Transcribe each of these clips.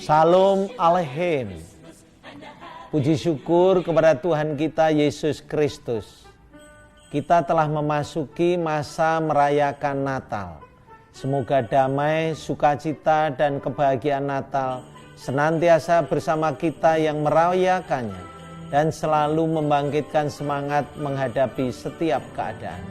Shalom Aleichem. Puji syukur kepada Tuhan kita Yesus Kristus. Kita telah memasuki masa merayakan Natal. Semoga damai, sukacita, dan kebahagiaan Natal senantiasa bersama kita yang merayakannya dan selalu membangkitkan semangat menghadapi setiap keadaan.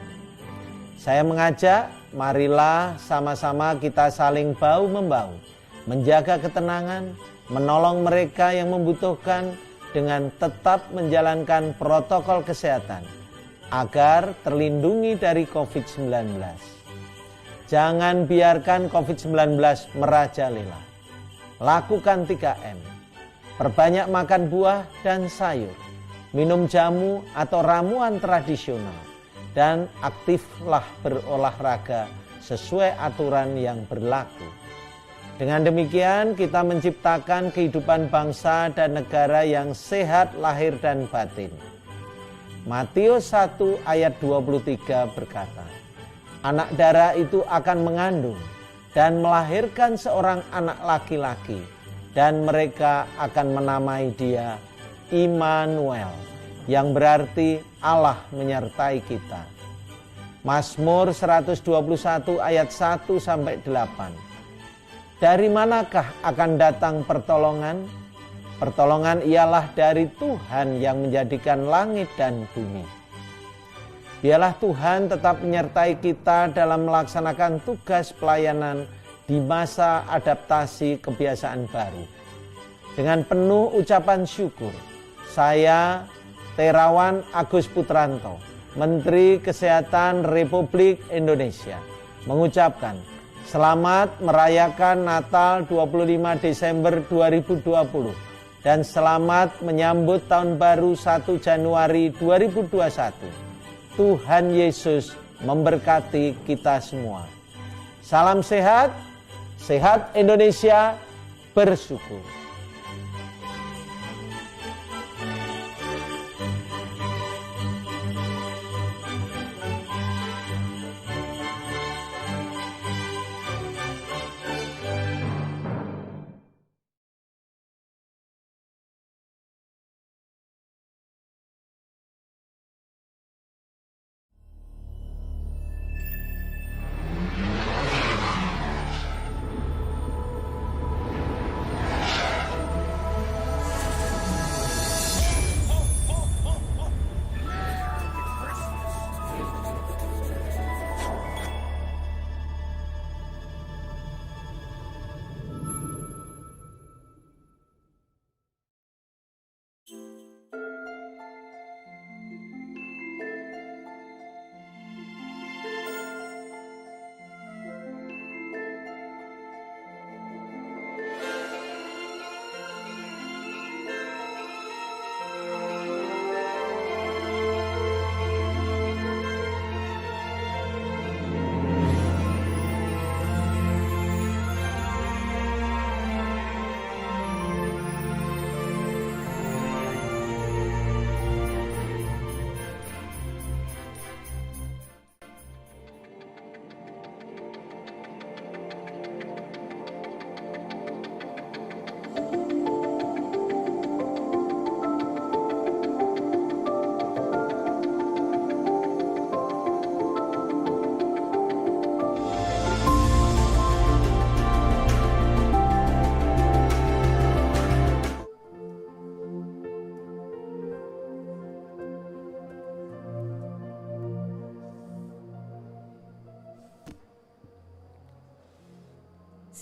Saya mengajak, marilah sama-sama kita saling bahu-membahu, menjaga ketenangan, menolong mereka yang membutuhkan dengan tetap menjalankan protokol kesehatan agar terlindungi dari COVID-19. Jangan biarkan COVID-19 merajalela. Lakukan 3M. Perbanyak makan buah dan sayur, minum jamu atau ramuan tradisional, dan aktiflah berolahraga sesuai aturan yang berlaku. Dengan demikian kita menciptakan kehidupan bangsa dan negara yang sehat lahir dan batin. Matius 1 ayat 23 berkata, anak darah itu akan mengandung dan melahirkan seorang anak laki-laki, dan mereka akan menamai dia Immanuel, yang berarti Allah menyertai kita. Mazmur 121 ayat 1-8. Dari manakah akan datang pertolongan? Pertolongan ialah dari Tuhan yang menjadikan langit dan bumi. Biarlah Tuhan tetap menyertai kita dalam melaksanakan tugas pelayanan di masa adaptasi kebiasaan baru. Dengan penuh ucapan syukur, saya, Terawan Agus Putranto, Menteri Kesehatan Republik Indonesia, mengucapkan selamat merayakan Natal 25 Desember 2020 dan selamat menyambut Tahun Baru 1 Januari 2021. Tuhan Yesus memberkati kita semua. Salam sehat, sehat Indonesia, bersyukur.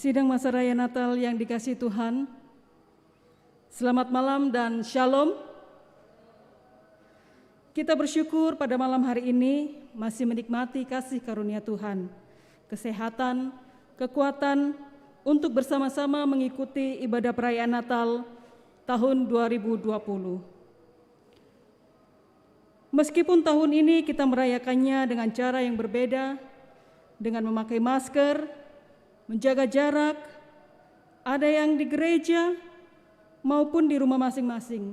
Sidang Masa Raya Natal yang dikasihi Tuhan, selamat malam dan shalom. Kita bersyukur pada malam hari ini masih menikmati kasih karunia Tuhan, kesehatan, kekuatan untuk bersama-sama mengikuti ibadah perayaan Natal tahun 2020. Meskipun tahun ini kita merayakannya dengan cara yang berbeda, dengan memakai masker, menjaga jarak, ada yang di gereja maupun di rumah masing-masing.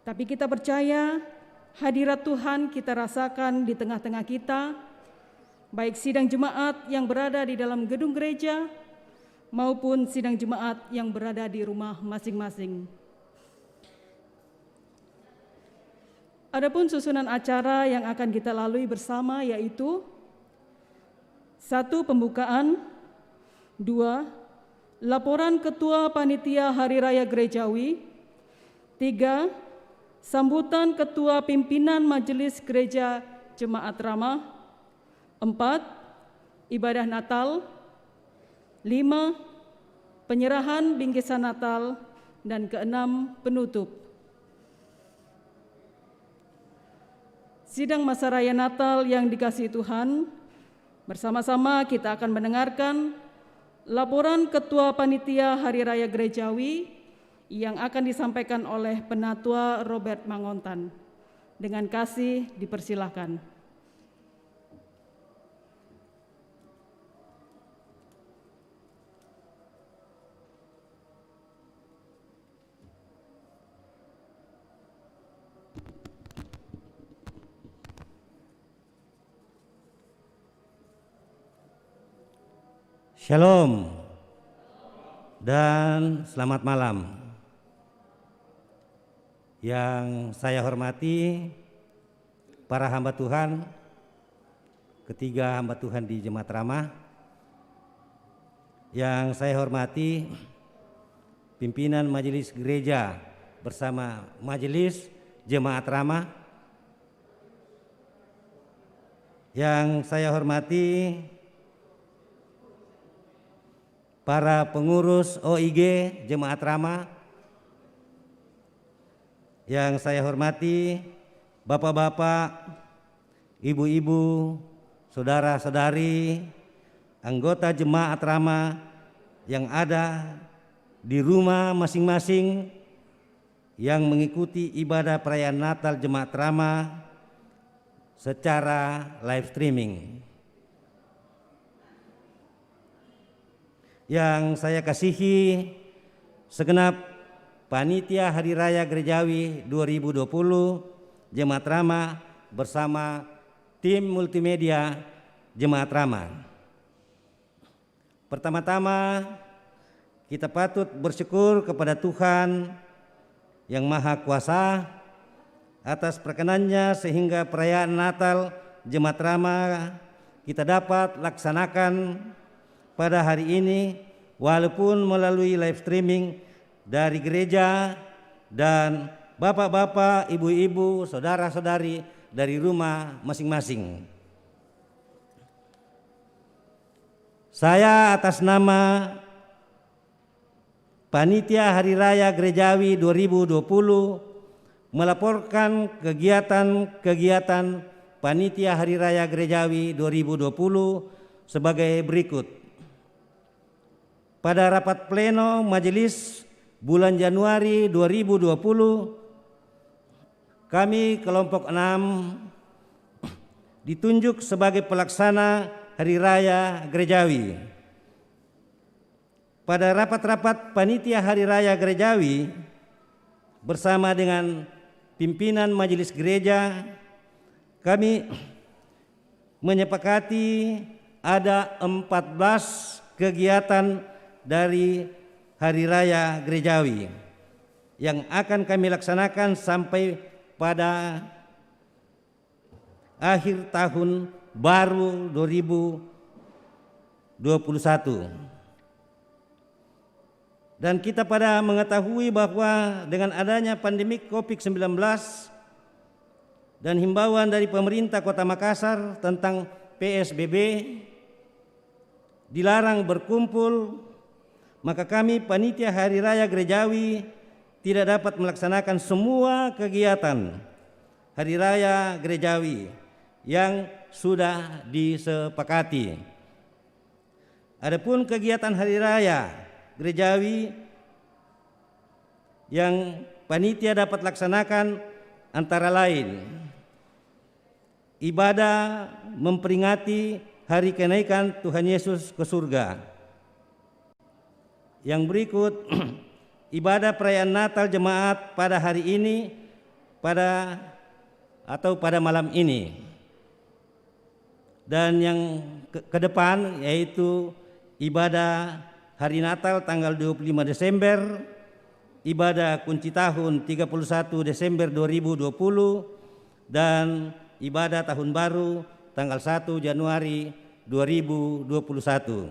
Tapi kita percaya hadirat Tuhan kita rasakan di tengah-tengah kita, baik sidang jemaat yang berada di dalam gedung gereja maupun sidang jemaat yang berada di rumah masing-masing. Adapun susunan acara yang akan kita lalui bersama yaitu 1. Pembukaan, 2. Laporan Ketua Panitia Hari Raya Gerejawi, 3. Sambutan Ketua Pimpinan Majelis Gereja Jemaat Ramah, 4. Ibadah Natal, 5. Penyerahan bingkisan Natal, dan ke-6 penutup. Sidang Masa Raya Natal yang dikasihi Tuhan, bersama-sama kita akan mendengarkan laporan Ketua Panitia Hari Raya Gerejawi yang akan disampaikan oleh Penatua Robert Mangontan. Dengan kasih dipersilahkan. Shalom dan selamat malam. Yang saya hormati para hamba Tuhan, ketiga hamba Tuhan di Jemaat Ramah. Yang saya hormati pimpinan Majelis Gereja bersama Majelis Jemaat Ramah. Yang saya hormati para pengurus OIG Jemaat Ramah, yang saya hormati bapak-bapak, ibu-ibu, saudara-saudari, anggota Jemaat Ramah yang ada di rumah masing-masing yang mengikuti ibadah perayaan Natal Jemaat Ramah secara live streaming. Yang saya kasihi segenap Panitia Hari Raya Gerejawi 2020 Jemaat Ramah bersama tim multimedia Jemaat Ramah. Pertama-tama kita patut bersyukur kepada Tuhan yang Maha Kuasa atas perkenannya sehingga perayaan Natal Jemaat Ramah kita dapat laksanakan pada hari ini walaupun melalui live streaming dari gereja dan bapak-bapak, ibu-ibu, saudara-saudari dari rumah masing-masing. Saya atas nama Panitia Hari Raya Gerejawi 2020 melaporkan kegiatan-kegiatan Panitia Hari Raya Gerejawi 2020 sebagai berikut. Pada rapat pleno majelis bulan Januari 2020, kami kelompok 6 ditunjuk sebagai pelaksana Hari Raya Gerejawi. Pada rapat-rapat Panitia Hari Raya Gerejawi bersama dengan pimpinan majelis gereja, kami menyepakati ada 14 kegiatan dari Hari Raya Gerejawi yang akan kami laksanakan sampai pada akhir tahun baru 2021. Dan kita pada mengetahui bahwa dengan adanya pandemi COVID-19 dan himbauan dari pemerintah Kota Makassar tentang PSBB, dilarang berkumpul, maka kami Panitia Hari Raya Gerejawi tidak dapat melaksanakan semua kegiatan Hari Raya Gerejawi yang sudah disepakati. Adapun kegiatan Hari Raya Gerejawi yang panitia dapat laksanakan antara lain ibadah memperingati hari kenaikan Tuhan Yesus ke surga. Yang berikut ibadah perayaan Natal jemaat pada hari ini pada malam ini. Dan yang ke depan yaitu ibadah hari Natal tanggal 25 Desember, ibadah kunci tahun 31 Desember 2020, dan ibadah tahun baru tanggal 1 Januari 2021.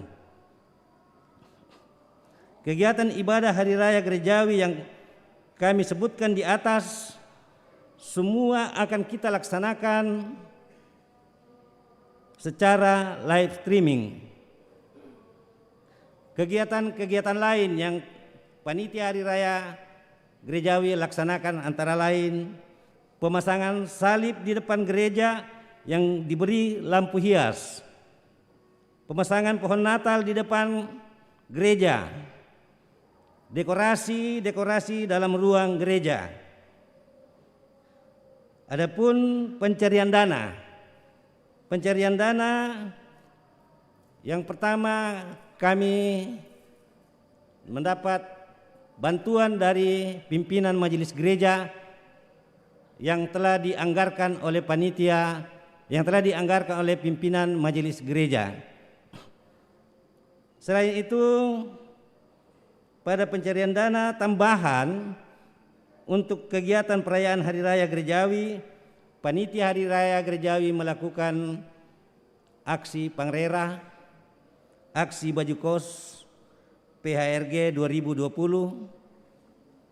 Kegiatan ibadah hari raya gerejawi yang kami sebutkan di atas semua akan kita laksanakan secara live streaming. Kegiatan-kegiatan lain yang panitia hari raya gerejawi laksanakan antara lain pemasangan salib di depan gereja yang diberi lampu hias, pemasangan pohon Natal di depan gereja, dekorasi dalam ruang gereja. Adapun pencarian dana yang pertama kami mendapat bantuan dari pimpinan majelis gereja yang telah dianggarkan oleh panitia, yang telah dianggarkan oleh pimpinan majelis gereja. Selain itu, pada pencarian dana tambahan untuk kegiatan perayaan Hari Raya Gerejawi, panitia Hari Raya Gerejawi melakukan aksi pangrera, aksi baju kos PHRG 2020,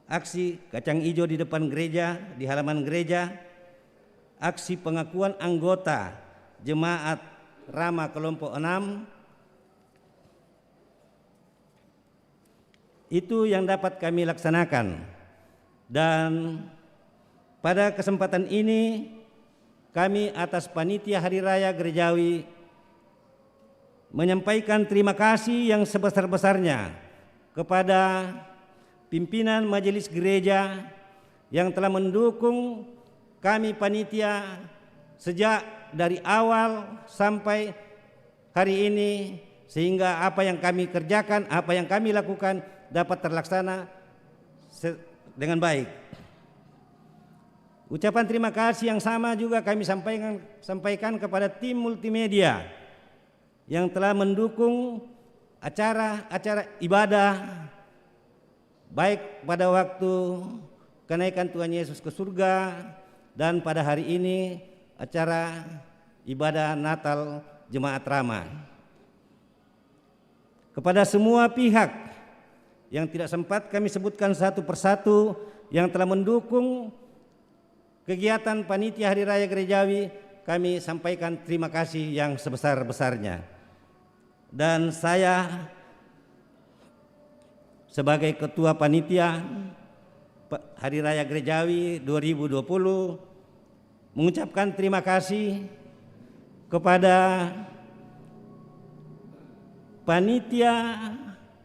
aksi kacang hijau di depan gereja, di halaman gereja, aksi pengakuan anggota Jemaat Rama kelompok 6. Itu yang dapat kami laksanakan. Dan pada kesempatan ini kami atas panitia Hari Raya Gerejawi menyampaikan terima kasih yang sebesar-besarnya kepada pimpinan majelis gereja yang telah mendukung kami panitia sejak dari awal sampai hari ini, sehingga apa yang kami kerjakan, apa yang kami lakukan dapat terlaksana dengan baik. Ucapan terima kasih yang sama juga kami sampaikan kepada tim multimedia yang telah mendukung acara-acara ibadah baik pada waktu kenaikan Tuhan Yesus ke surga dan pada hari ini acara ibadah Natal Jemaat Rama. Kepada semua pihak yang tidak sempat kami sebutkan satu persatu yang telah mendukung kegiatan panitia Hari Raya Gerejawi, kami sampaikan terima kasih yang sebesar-besarnya. Dan saya sebagai Ketua Panitia Hari Raya Gerejawi 2020 mengucapkan terima kasih kepada panitia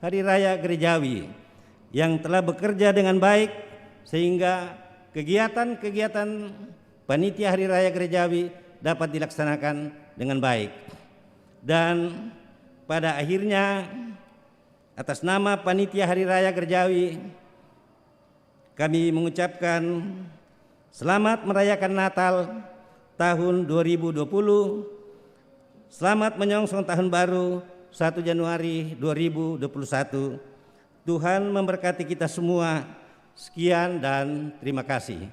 Hari Raya Gerejawi yang telah bekerja dengan baik sehingga kegiatan-kegiatan panitia Hari Raya Gerejawi dapat dilaksanakan dengan baik. Dan pada akhirnya atas nama panitia Hari Raya Gerejawi kami mengucapkan selamat merayakan Natal tahun 2020. Selamat menyongsong tahun baru 1 Januari 2021. Tuhan memberkati kita semua. Sekian dan terima kasih.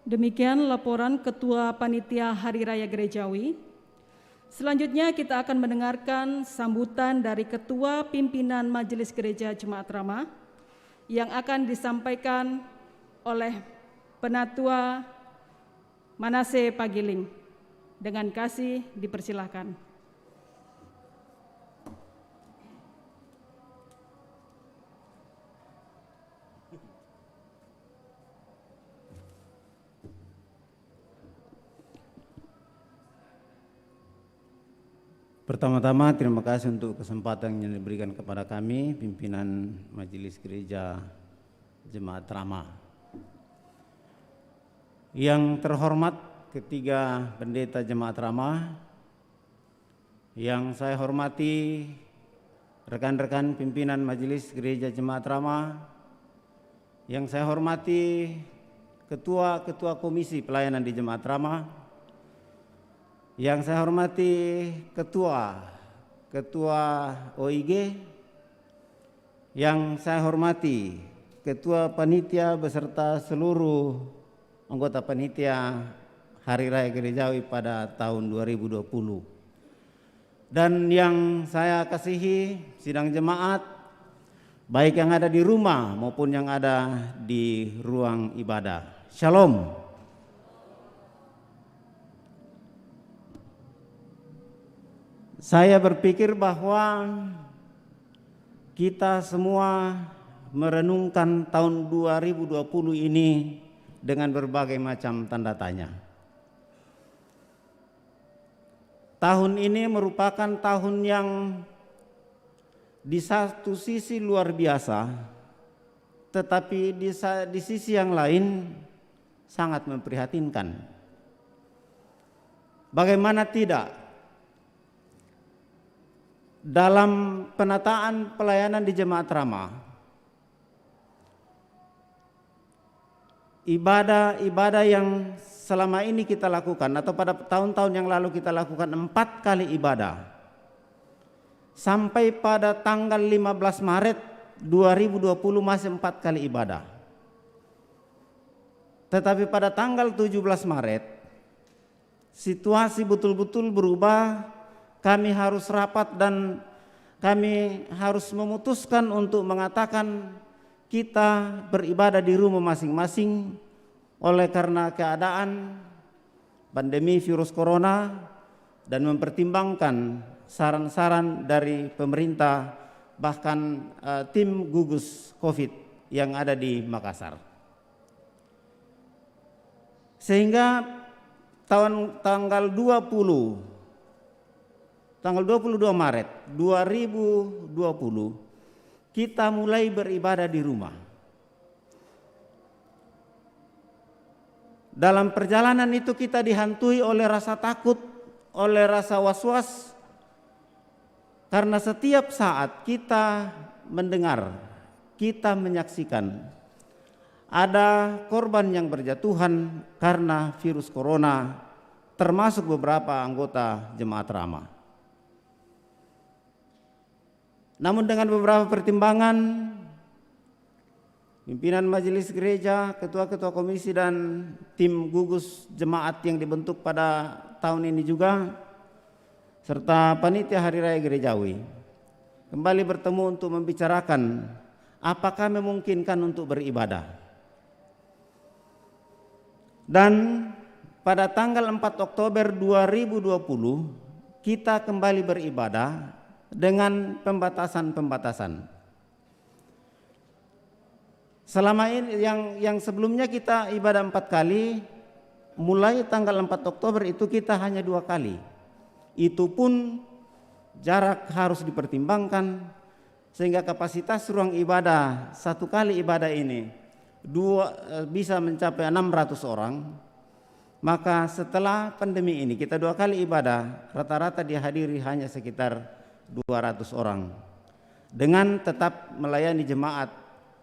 Demikian laporan Ketua Panitia Hari Raya Gerejawi. Selanjutnya kita akan mendengarkan sambutan dari Ketua Pimpinan Majelis Gereja Jemaat Rama yang akan disampaikan oleh Penatua Manase Pagiling. Dengan kasih dipersilahkan. Pertama-tama terima kasih untuk kesempatan yang diberikan kepada kami, pimpinan Majelis Gereja Jemaat Rama. Yang terhormat ketiga pendeta Jemaat Ramah, yang saya hormati rekan-rekan pimpinan Majelis Gereja Jemaat Ramah, yang saya hormati ketua-ketua komisi pelayanan di Jemaat Ramah, yang saya hormati ketua OIG, yang saya hormati ketua panitia beserta seluruh anggota panitia Hari Raya Gerejawi pada tahun 2020. Dan yang saya kasihi sidang jemaat, baik yang ada di rumah maupun yang ada di ruang ibadah. Shalom. Saya berpikir bahwa kita semua merenungkan tahun 2020 ini dengan berbagai macam tanda tanya. Tahun ini merupakan tahun yang di satu sisi luar biasa, tetapi di sisi yang lain sangat memprihatinkan. Bagaimana tidak, dalam penataan pelayanan di Jemaat Ramah, ibadah yang selama ini kita lakukan atau pada tahun-tahun yang lalu kita lakukan 4 kali ibadah, sampai pada tanggal 15 Maret 2020 masih 4 kali ibadah. Tetapi pada tanggal 17 Maret situasi betul-betul berubah. Kami harus rapat dan kami harus memutuskan untuk mengatakan kita beribadah di rumah masing-masing oleh karena keadaan pandemi virus corona dan mempertimbangkan saran-saran dari pemerintah, bahkan tim gugus COVID yang ada di Makassar. Sehingga tanggal 22 Maret 2020 kita mulai beribadah di rumah. Dalam perjalanan itu kita dihantui oleh rasa takut, oleh rasa was-was, karena setiap saat kita mendengar, kita menyaksikan ada korban yang berjatuhan karena virus corona, termasuk beberapa anggota Jemaat Ramah. Namun dengan beberapa pertimbangan, pimpinan Majelis Gereja, ketua-ketua komisi dan tim gugus jemaat yang dibentuk pada tahun ini juga, serta panitia Hari Raya Gerejawi, kembali bertemu untuk membicarakan apakah memungkinkan untuk beribadah. Dan pada tanggal 4 Oktober 2020 kita kembali beribadah dengan pembatasan-pembatasan. Selama ini yang sebelumnya kita ibadah 4 kali, mulai tanggal 4 Oktober itu kita hanya 2 kali. Itu pun jarak harus dipertimbangkan sehingga kapasitas ruang ibadah 1 kali ibadah ini bisa mencapai 600 orang. Maka setelah pandemi ini kita 2 kali ibadah, rata-rata dihadiri hanya sekitar 200 orang dengan tetap melayani jemaat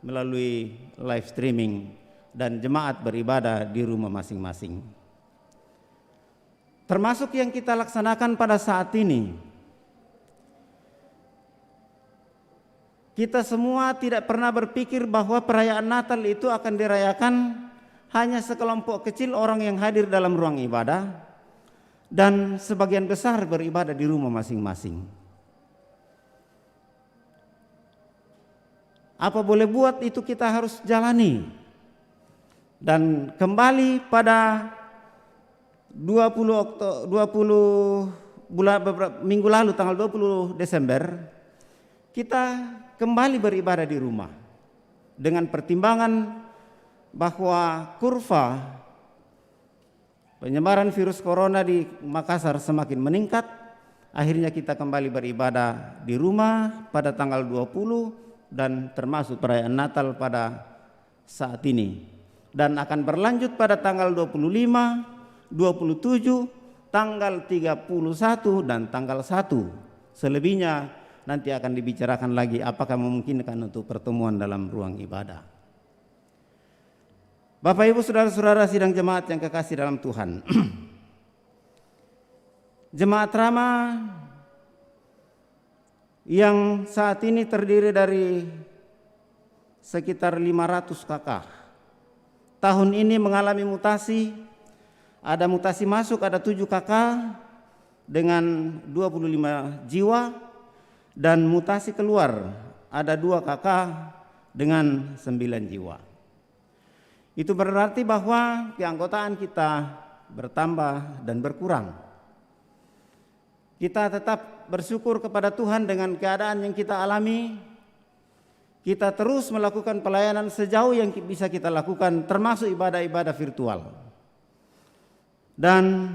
melalui live streaming dan jemaat beribadah di rumah masing-masing. Termasuk yang kita laksanakan pada saat ini. Kita semua tidak pernah berpikir bahwa perayaan Natal itu akan dirayakan hanya sekelompok kecil orang yang hadir dalam ruang ibadah dan sebagian besar beribadah di rumah masing-masing. Apa boleh buat itu kita harus jalani. Dan kembali pada 20 minggu lalu tanggal 20 Desember kita kembali beribadah di rumah dengan pertimbangan bahwa kurva penyebaran virus corona di Makassar semakin meningkat. Akhirnya kita kembali beribadah di rumah pada tanggal 20 dan termasuk perayaan Natal pada saat ini, dan akan berlanjut pada tanggal 25 27, tanggal 31 dan tanggal 1. Selebihnya nanti akan dibicarakan lagi apakah memungkinkan untuk pertemuan dalam ruang ibadah. Bapak Ibu saudara-saudara sidang jemaat yang kekasih dalam Tuhan. Jemaat Rama yang saat ini terdiri dari sekitar 500 kakak. Tahun ini mengalami mutasi, ada mutasi masuk, ada 7 kakak dengan 25 jiwa, dan mutasi keluar ada 2 kakak dengan 9 jiwa. Itu berarti bahwa keanggotaan kita bertambah dan berkurang. Kita tetap bersyukur kepada Tuhan dengan keadaan yang kita alami. Kita terus melakukan pelayanan sejauh yang bisa kita lakukan, termasuk ibadah-ibadah virtual. Dan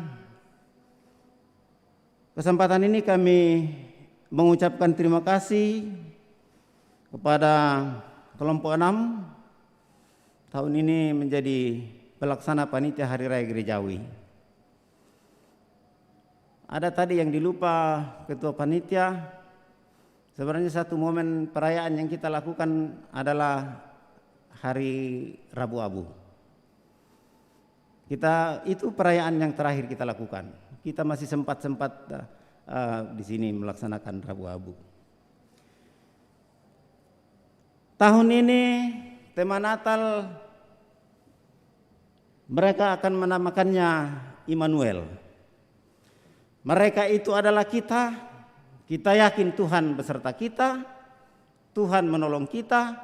kesempatan ini kami mengucapkan terima kasih kepada kelompok 6 tahun ini menjadi pelaksana panitia Hari Raya Gerejawi. Ada tadi yang dilupa ketua panitia. Sebenarnya satu momen perayaan yang kita lakukan adalah Hari Rabu Abu. Itu perayaan yang terakhir kita lakukan. Kita masih sempat di sini melaksanakan Rabu Abu. Tahun ini tema Natal mereka akan menamakannya Immanuel. Mereka itu adalah kita. Kita yakin Tuhan beserta kita. Tuhan menolong kita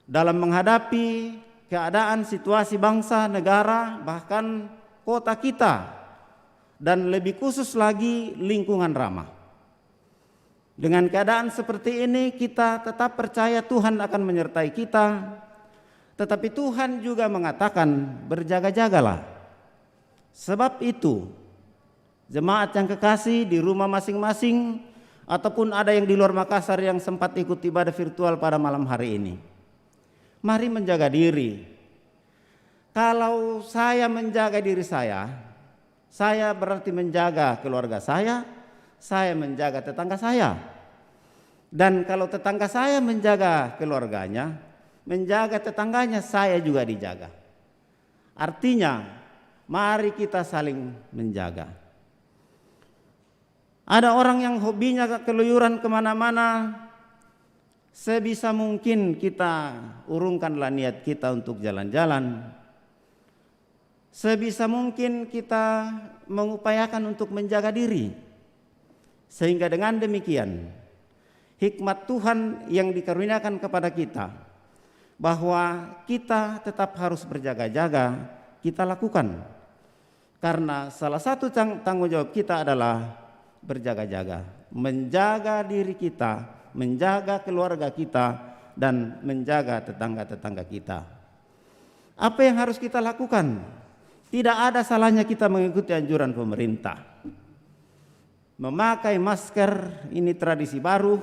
dalam menghadapi keadaan situasi bangsa, negara, bahkan kota kita, dan lebih khusus lagi lingkungan Rama. Dengan keadaan seperti ini kita tetap percaya Tuhan akan menyertai kita. Tetapi Tuhan juga mengatakan berjaga-jagalah. Sebab itu jemaat yang kekasih di rumah masing-masing ataupun ada yang di luar Makassar yang sempat ikut ibadah virtual pada malam hari ini, mari menjaga diri. Kalau saya menjaga diri saya berarti menjaga keluarga saya menjaga tetangga saya. Dan kalau tetangga saya menjaga keluarganya, menjaga tetangganya, saya juga dijaga. Artinya, mari kita saling menjaga. Ada orang yang hobinya keluyuran kemana-mana. Sebisa mungkin kita urungkanlah niat kita untuk jalan-jalan. Sebisa mungkin kita mengupayakan untuk menjaga diri. Sehingga dengan demikian hikmat Tuhan yang dikaruniakan kepada kita, bahwa kita tetap harus berjaga-jaga, kita lakukan. Karena salah satu tanggung jawab kita adalah berjaga-jaga, menjaga diri kita, menjaga keluarga kita, dan menjaga tetangga-tetangga kita. Apa yang harus kita lakukan? Tidak ada salahnya kita mengikuti anjuran pemerintah. Memakai masker ini tradisi baru.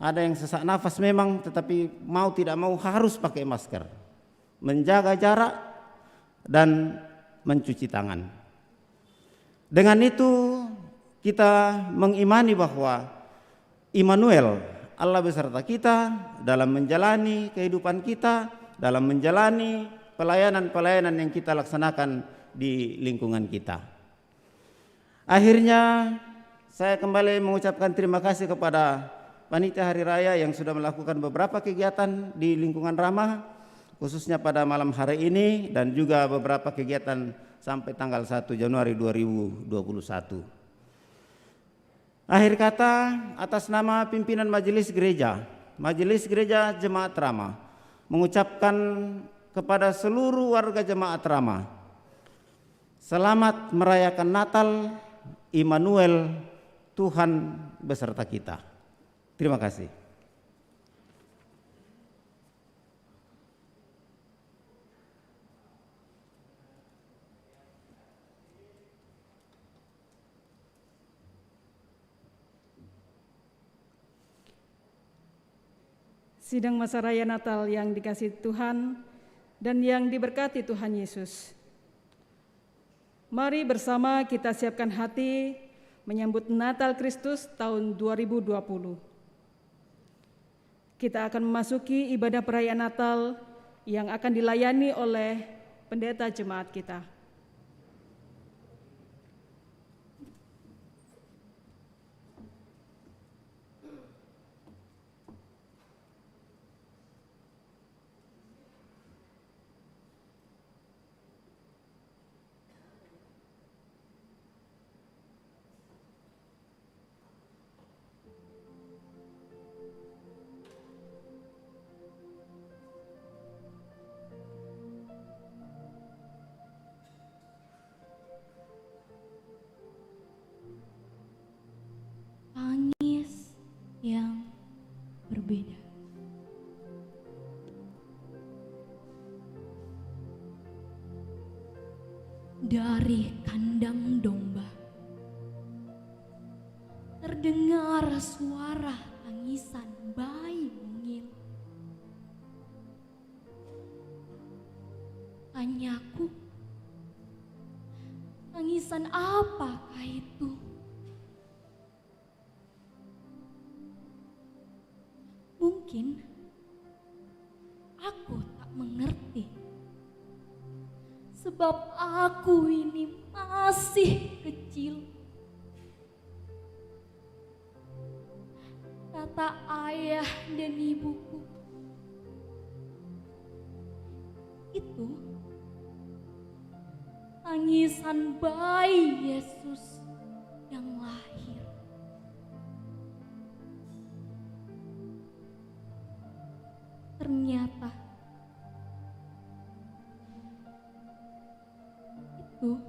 Ada yang sesak nafas memang, tetapi mau tidak mau harus pakai masker. Menjaga jarak dan mencuci tangan. Dengan itu kita mengimani bahwa Immanuel, Allah beserta kita dalam menjalani kehidupan kita, dalam menjalani pelayanan-pelayanan yang kita laksanakan di lingkungan kita. Akhirnya saya kembali mengucapkan terima kasih kepada panitia Hari Raya yang sudah melakukan beberapa kegiatan di lingkungan Rama, khususnya pada malam hari ini, dan juga beberapa kegiatan sampai tanggal 1 Januari 2021. Akhir kata, atas nama pimpinan Majelis Gereja Jemaat Rama, mengucapkan kepada seluruh warga Jemaat Rama, selamat merayakan Natal, Immanuel, Tuhan beserta kita. Terima kasih. Sidang masa raya Natal yang dikasihi Tuhan dan yang diberkati Tuhan Yesus. Mari bersama kita siapkan hati menyambut Natal Kristus tahun 2020. Kita akan memasuki ibadah perayaan Natal yang akan dilayani oleh pendeta jemaat kita. Tangis yang berbeda. Dari kandang domba terdengar suara tangisan bayi mungil. Tanyaku, tangisan apakah itu? Mungkin aku tak mengerti, sebab aku ini masih kecil. Kata ayah dan ibuku, itu tangisan bayi Yesus yang lahir. Ternyata itu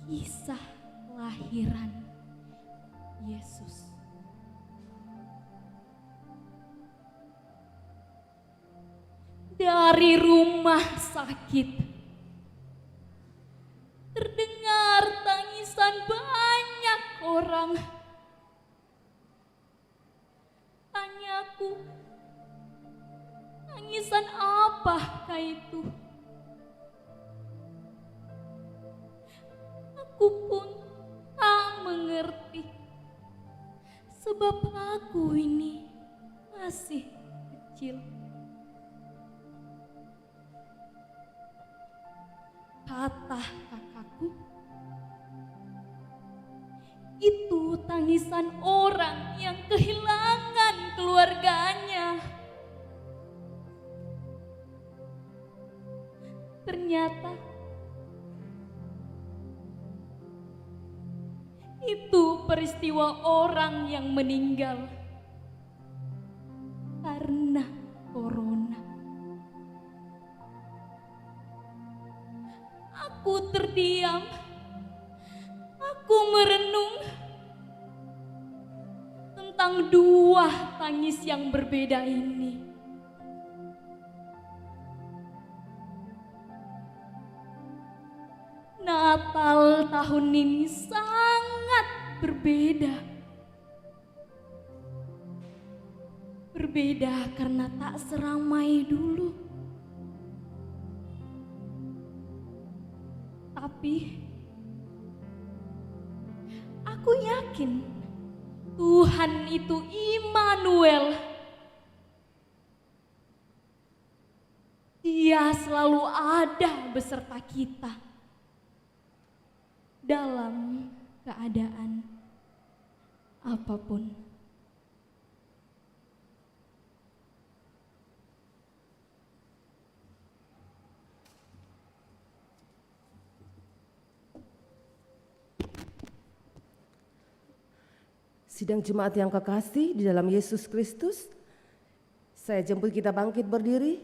kisah kelahiran Yesus. Dari rumah sakit terdengar tangisan banyak orang. Tanyaku, tangisan apakah itu? Aku pun tak mengerti, sebab aku ini masih kecil. Kata kakakku, itu tangisan orang yang kehilangan keluarganya. Ternyata itu peristiwa orang yang meninggal karena corona. Aku terdiam, aku merenung tentang dua tangis yang berbeda ini. Natal tahun ini sangat berbeda. Berbeda karena tak seramai dulu. Tapi aku yakin Tuhan itu Immanuel. Dia selalu ada beserta kita dalam keadaan apapun. Sidang jemaat yang kekasih di dalam Yesus Kristus, saya jemput kita bangkit berdiri.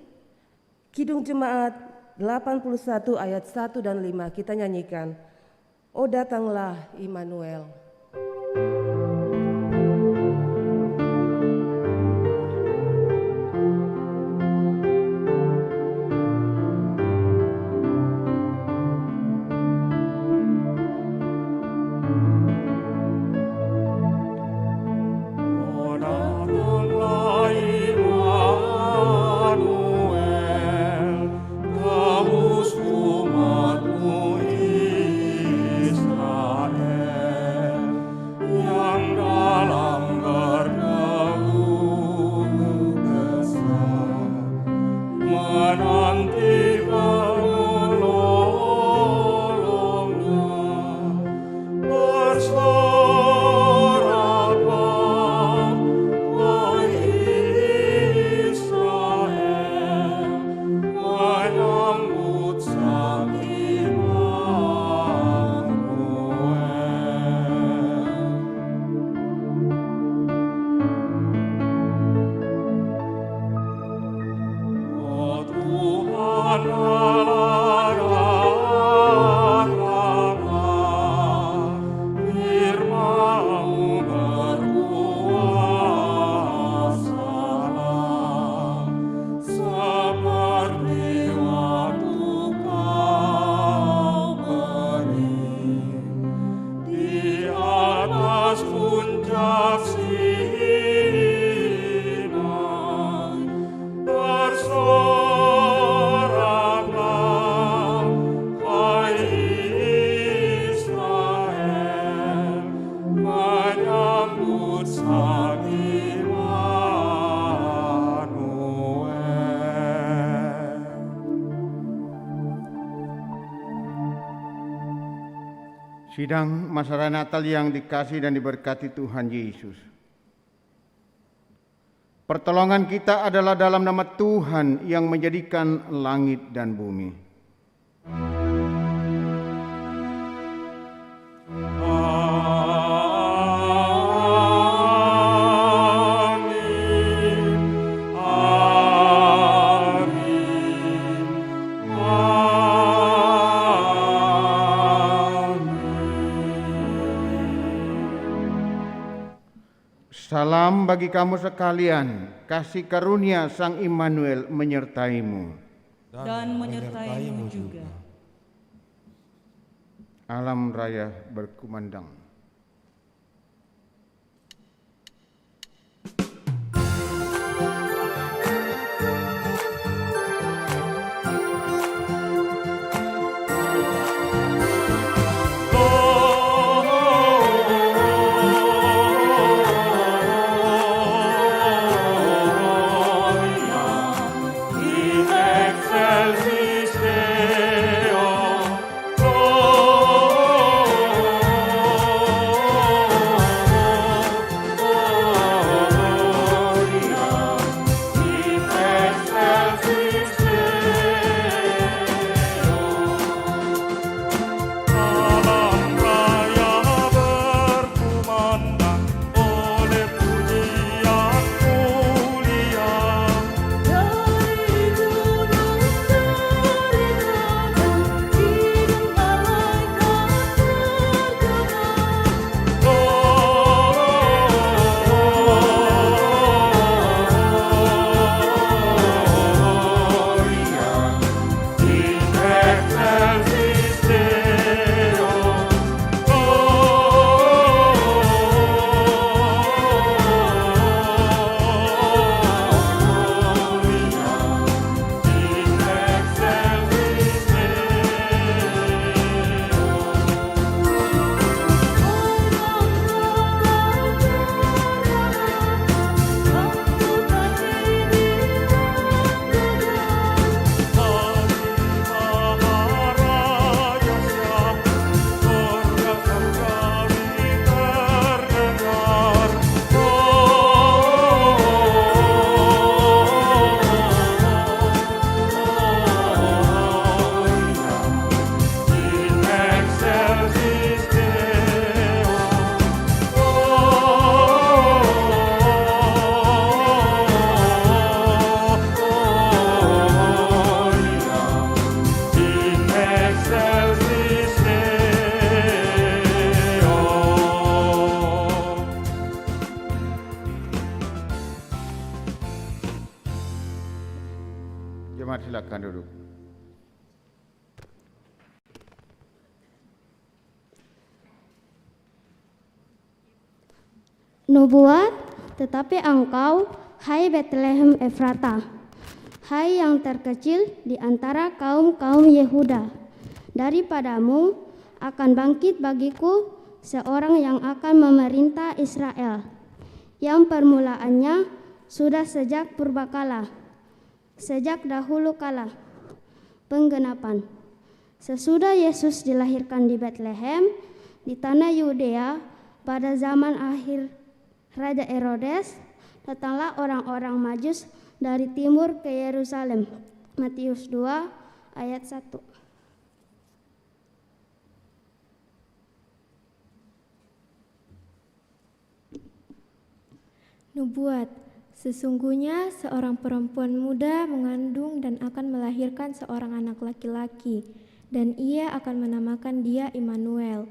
Kidung Jemaat 81 ayat 1 dan 5 kita nyanyikan. Oh datanglah Immanuel. Kamu umatmu ini Sidang masyarakat Natal yang dikasihi dan diberkati Tuhan Yesus. Pertolongan kita adalah dalam nama Tuhan yang menjadikan langit dan bumi. Salam bagi kamu sekalian, kasih karunia Sang Immanuel menyertaimu. Dan menyertaimu juga. Alam raya berkumandang. Jemaat silakan duduk. Nubuat, tetapi engkau, hai Betlehem Efrata, hai yang terkecil di antara kaum-kaum Yehuda, daripadamu akan bangkit bagiku seorang yang akan memerintah Israel, yang permulaannya sudah sejak purbakala, sejak dahulu kala. Penggenapan. Sesudah Yesus dilahirkan di Betlehem, di tanah Yudea, pada zaman akhir Raja Herodes, datanglah orang-orang Majus dari timur ke Yerusalem. Matius 2 ayat 1. Nubuat. Sesungguhnya seorang perempuan muda mengandung dan akan melahirkan seorang anak laki-laki, dan ia akan menamakan dia Immanuel.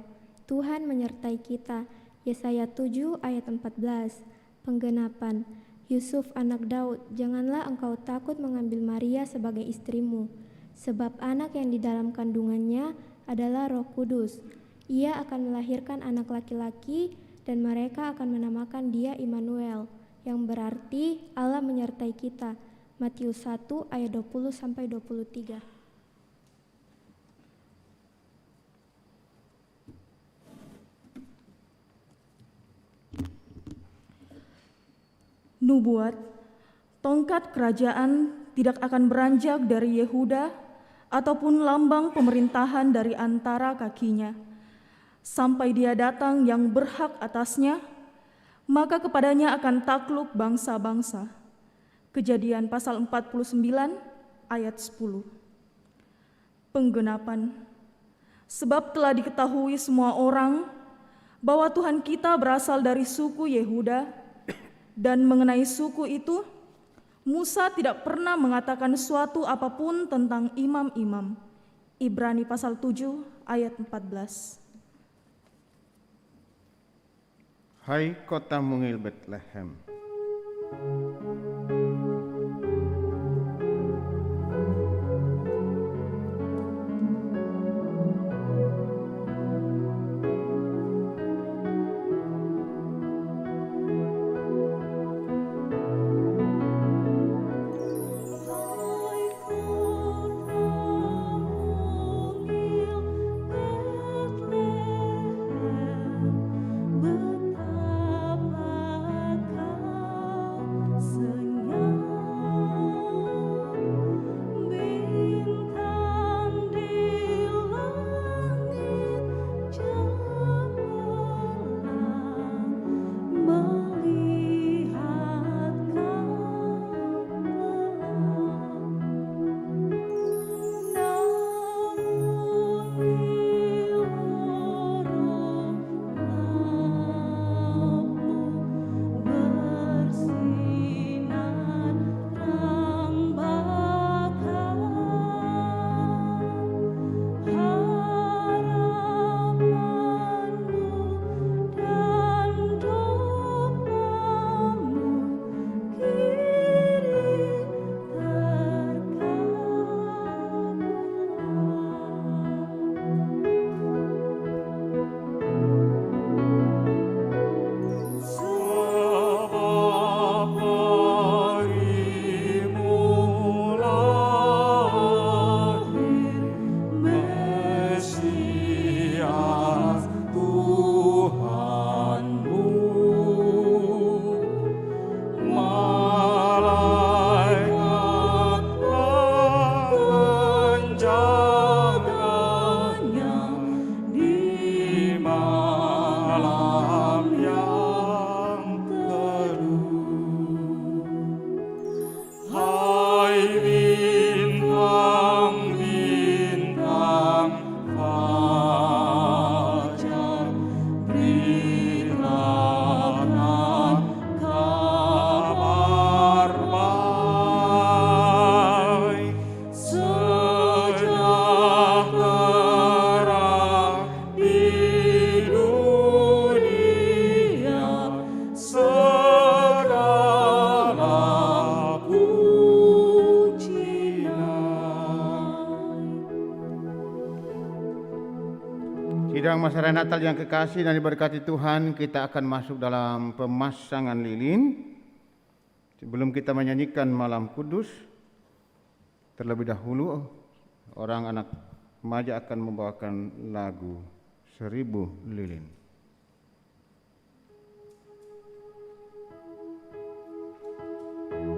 Tuhan menyertai kita. Yesaya 7 ayat 14. Penggenapan. Yusuf anak Daud, janganlah engkau takut mengambil Maria sebagai istrimu, sebab anak yang di dalam kandungannya adalah Roh Kudus. Ia akan melahirkan anak laki-laki dan mereka akan menamakan dia Immanuel, yang berarti Allah menyertai kita. Matius 1 ayat 20-23. Nubuat, tongkat kerajaan tidak akan beranjak dari Yehuda ataupun lambang pemerintahan dari antara kakinya, sampai dia datang yang berhak atasnya, maka kepadanya akan takluk bangsa-bangsa. Kejadian pasal 49 ayat 10. Penggenapan. Sebab telah diketahui semua orang bahwa Tuhan kita berasal dari suku Yehuda, dan mengenai suku itu Musa tidak pernah mengatakan suatu apapun tentang imam-imam. Ibrani pasal 7 ayat 14. Hai kota mungil Bethlehem, Sidang masyarakat Natal yang kekasih dan diberkati Tuhan, kita akan masuk dalam pemasangan lilin. Sebelum kita menyanyikan Malam Kudus, terlebih dahulu orang anak remaja akan membawakan lagu 1000 Lilin. Ya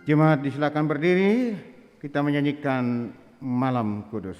Jemaat disilakan berdiri, kita menyanyikan Malam Kudus.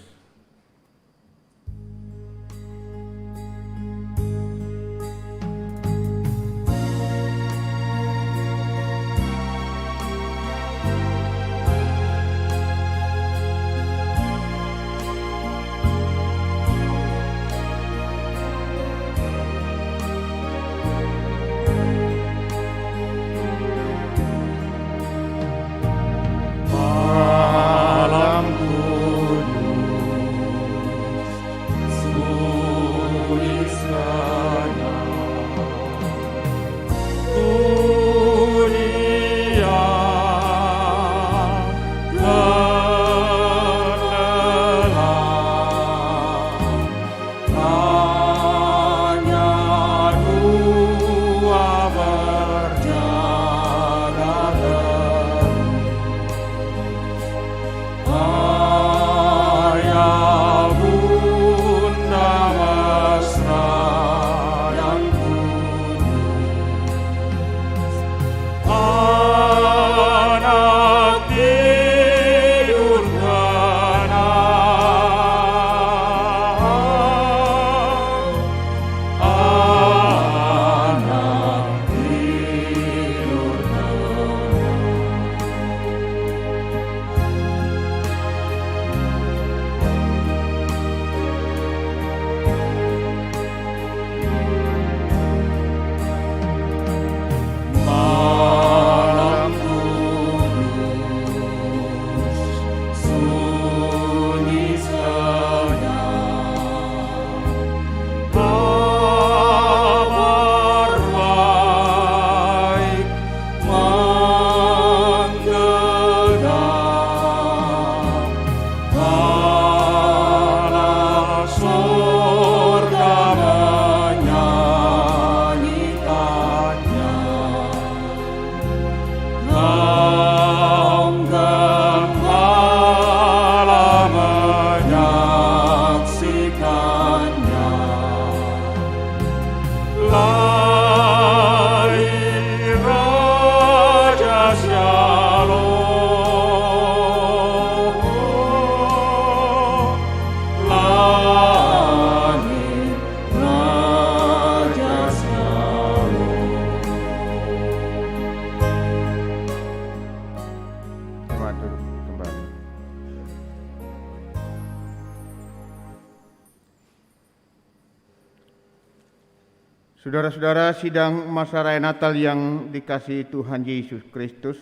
Saudara-saudara, sidang masa raya Natal yang dikasihi Tuhan Yesus Kristus,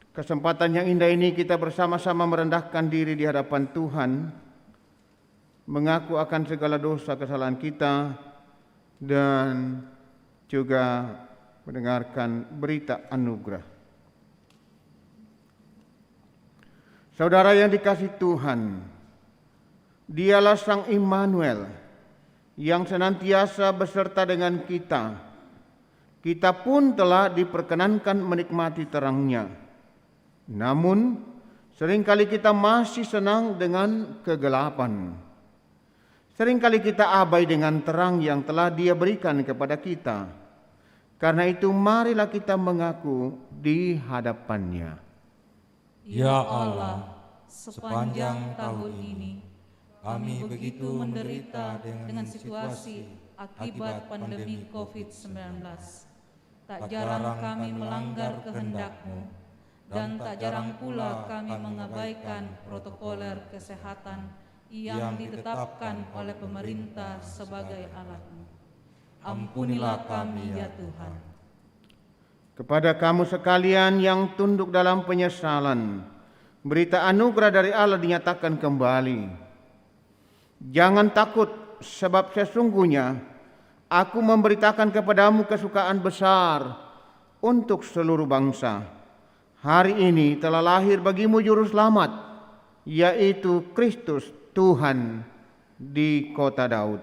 kesempatan yang indah ini kita bersama-sama merendahkan diri di hadapan Tuhan, mengaku akan segala dosa kesalahan kita, dan juga mendengarkan berita anugerah. Saudara yang dikasihi Tuhan, Dialah Sang Immanuel yang senantiasa beserta dengan kita. Kita pun telah diperkenankan menikmati terang-Nya. Namun, seringkali kita masih senang dengan kegelapan. Seringkali kita abai dengan terang yang telah Dia berikan kepada kita. Karena itu, marilah kita mengaku di hadapan-Nya. Ya Allah, sepanjang tahun ini, kami begitu menderita dengan situasi akibat pandemi COVID-19. Tak jarang kami melanggar kehendak-Mu, dan tak jarang pula kami mengabaikan protokoler kesehatan yang ditetapkan oleh pemerintah sebagai alat-Mu. Ampunilah kami ya Tuhan. Kepada kamu sekalian yang tunduk dalam penyesalan, berita anugerah dari Allah dinyatakan kembali. Jangan takut, sebab sesungguhnya aku memberitakan kepadamu kesukaan besar untuk seluruh bangsa. Hari ini telah lahir bagimu juru selamat, yaitu Kristus Tuhan di kota Daud.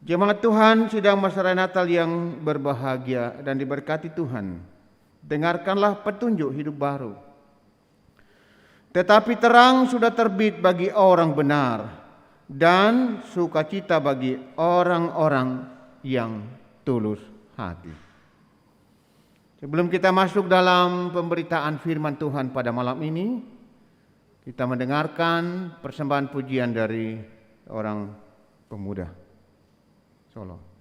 Jemaat Tuhan, sidang masa raya Natal yang berbahagia dan diberkati Tuhan, dengarkanlah petunjuk hidup baru. Tetapi terang sudah terbit bagi orang benar, dan sukacita bagi orang-orang yang tulus hati. Sebelum kita masuk dalam pemberitaan firman Tuhan pada malam ini, kita mendengarkan persembahan pujian dari orang pemuda Solo.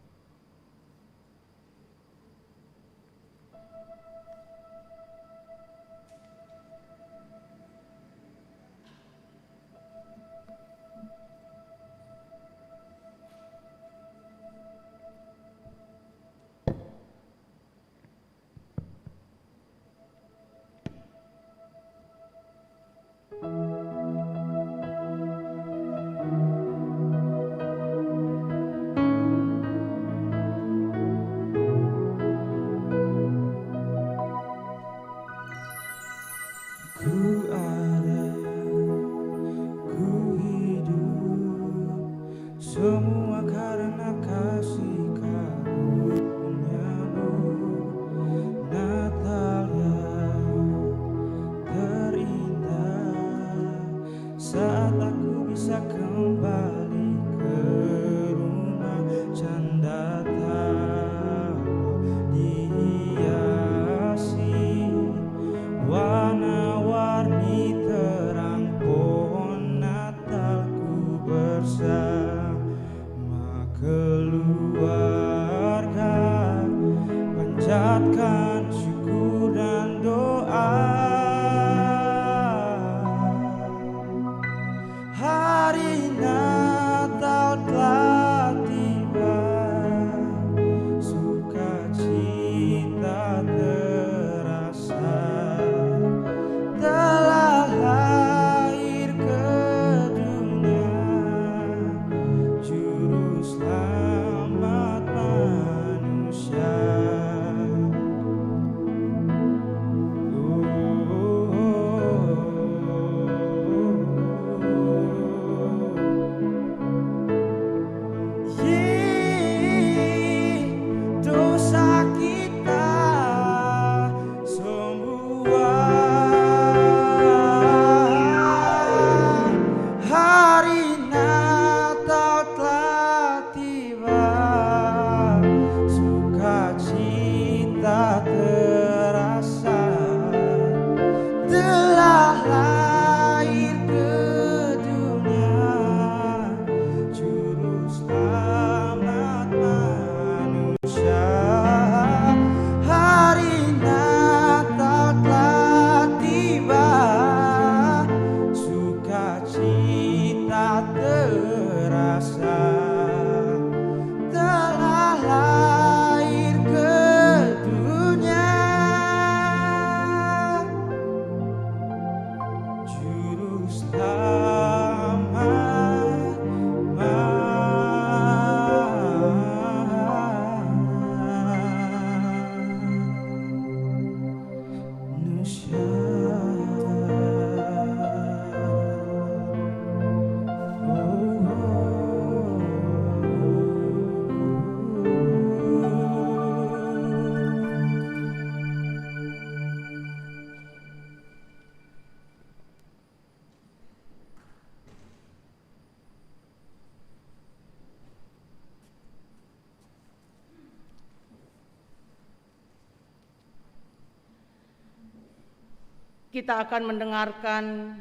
Kita akan mendengarkan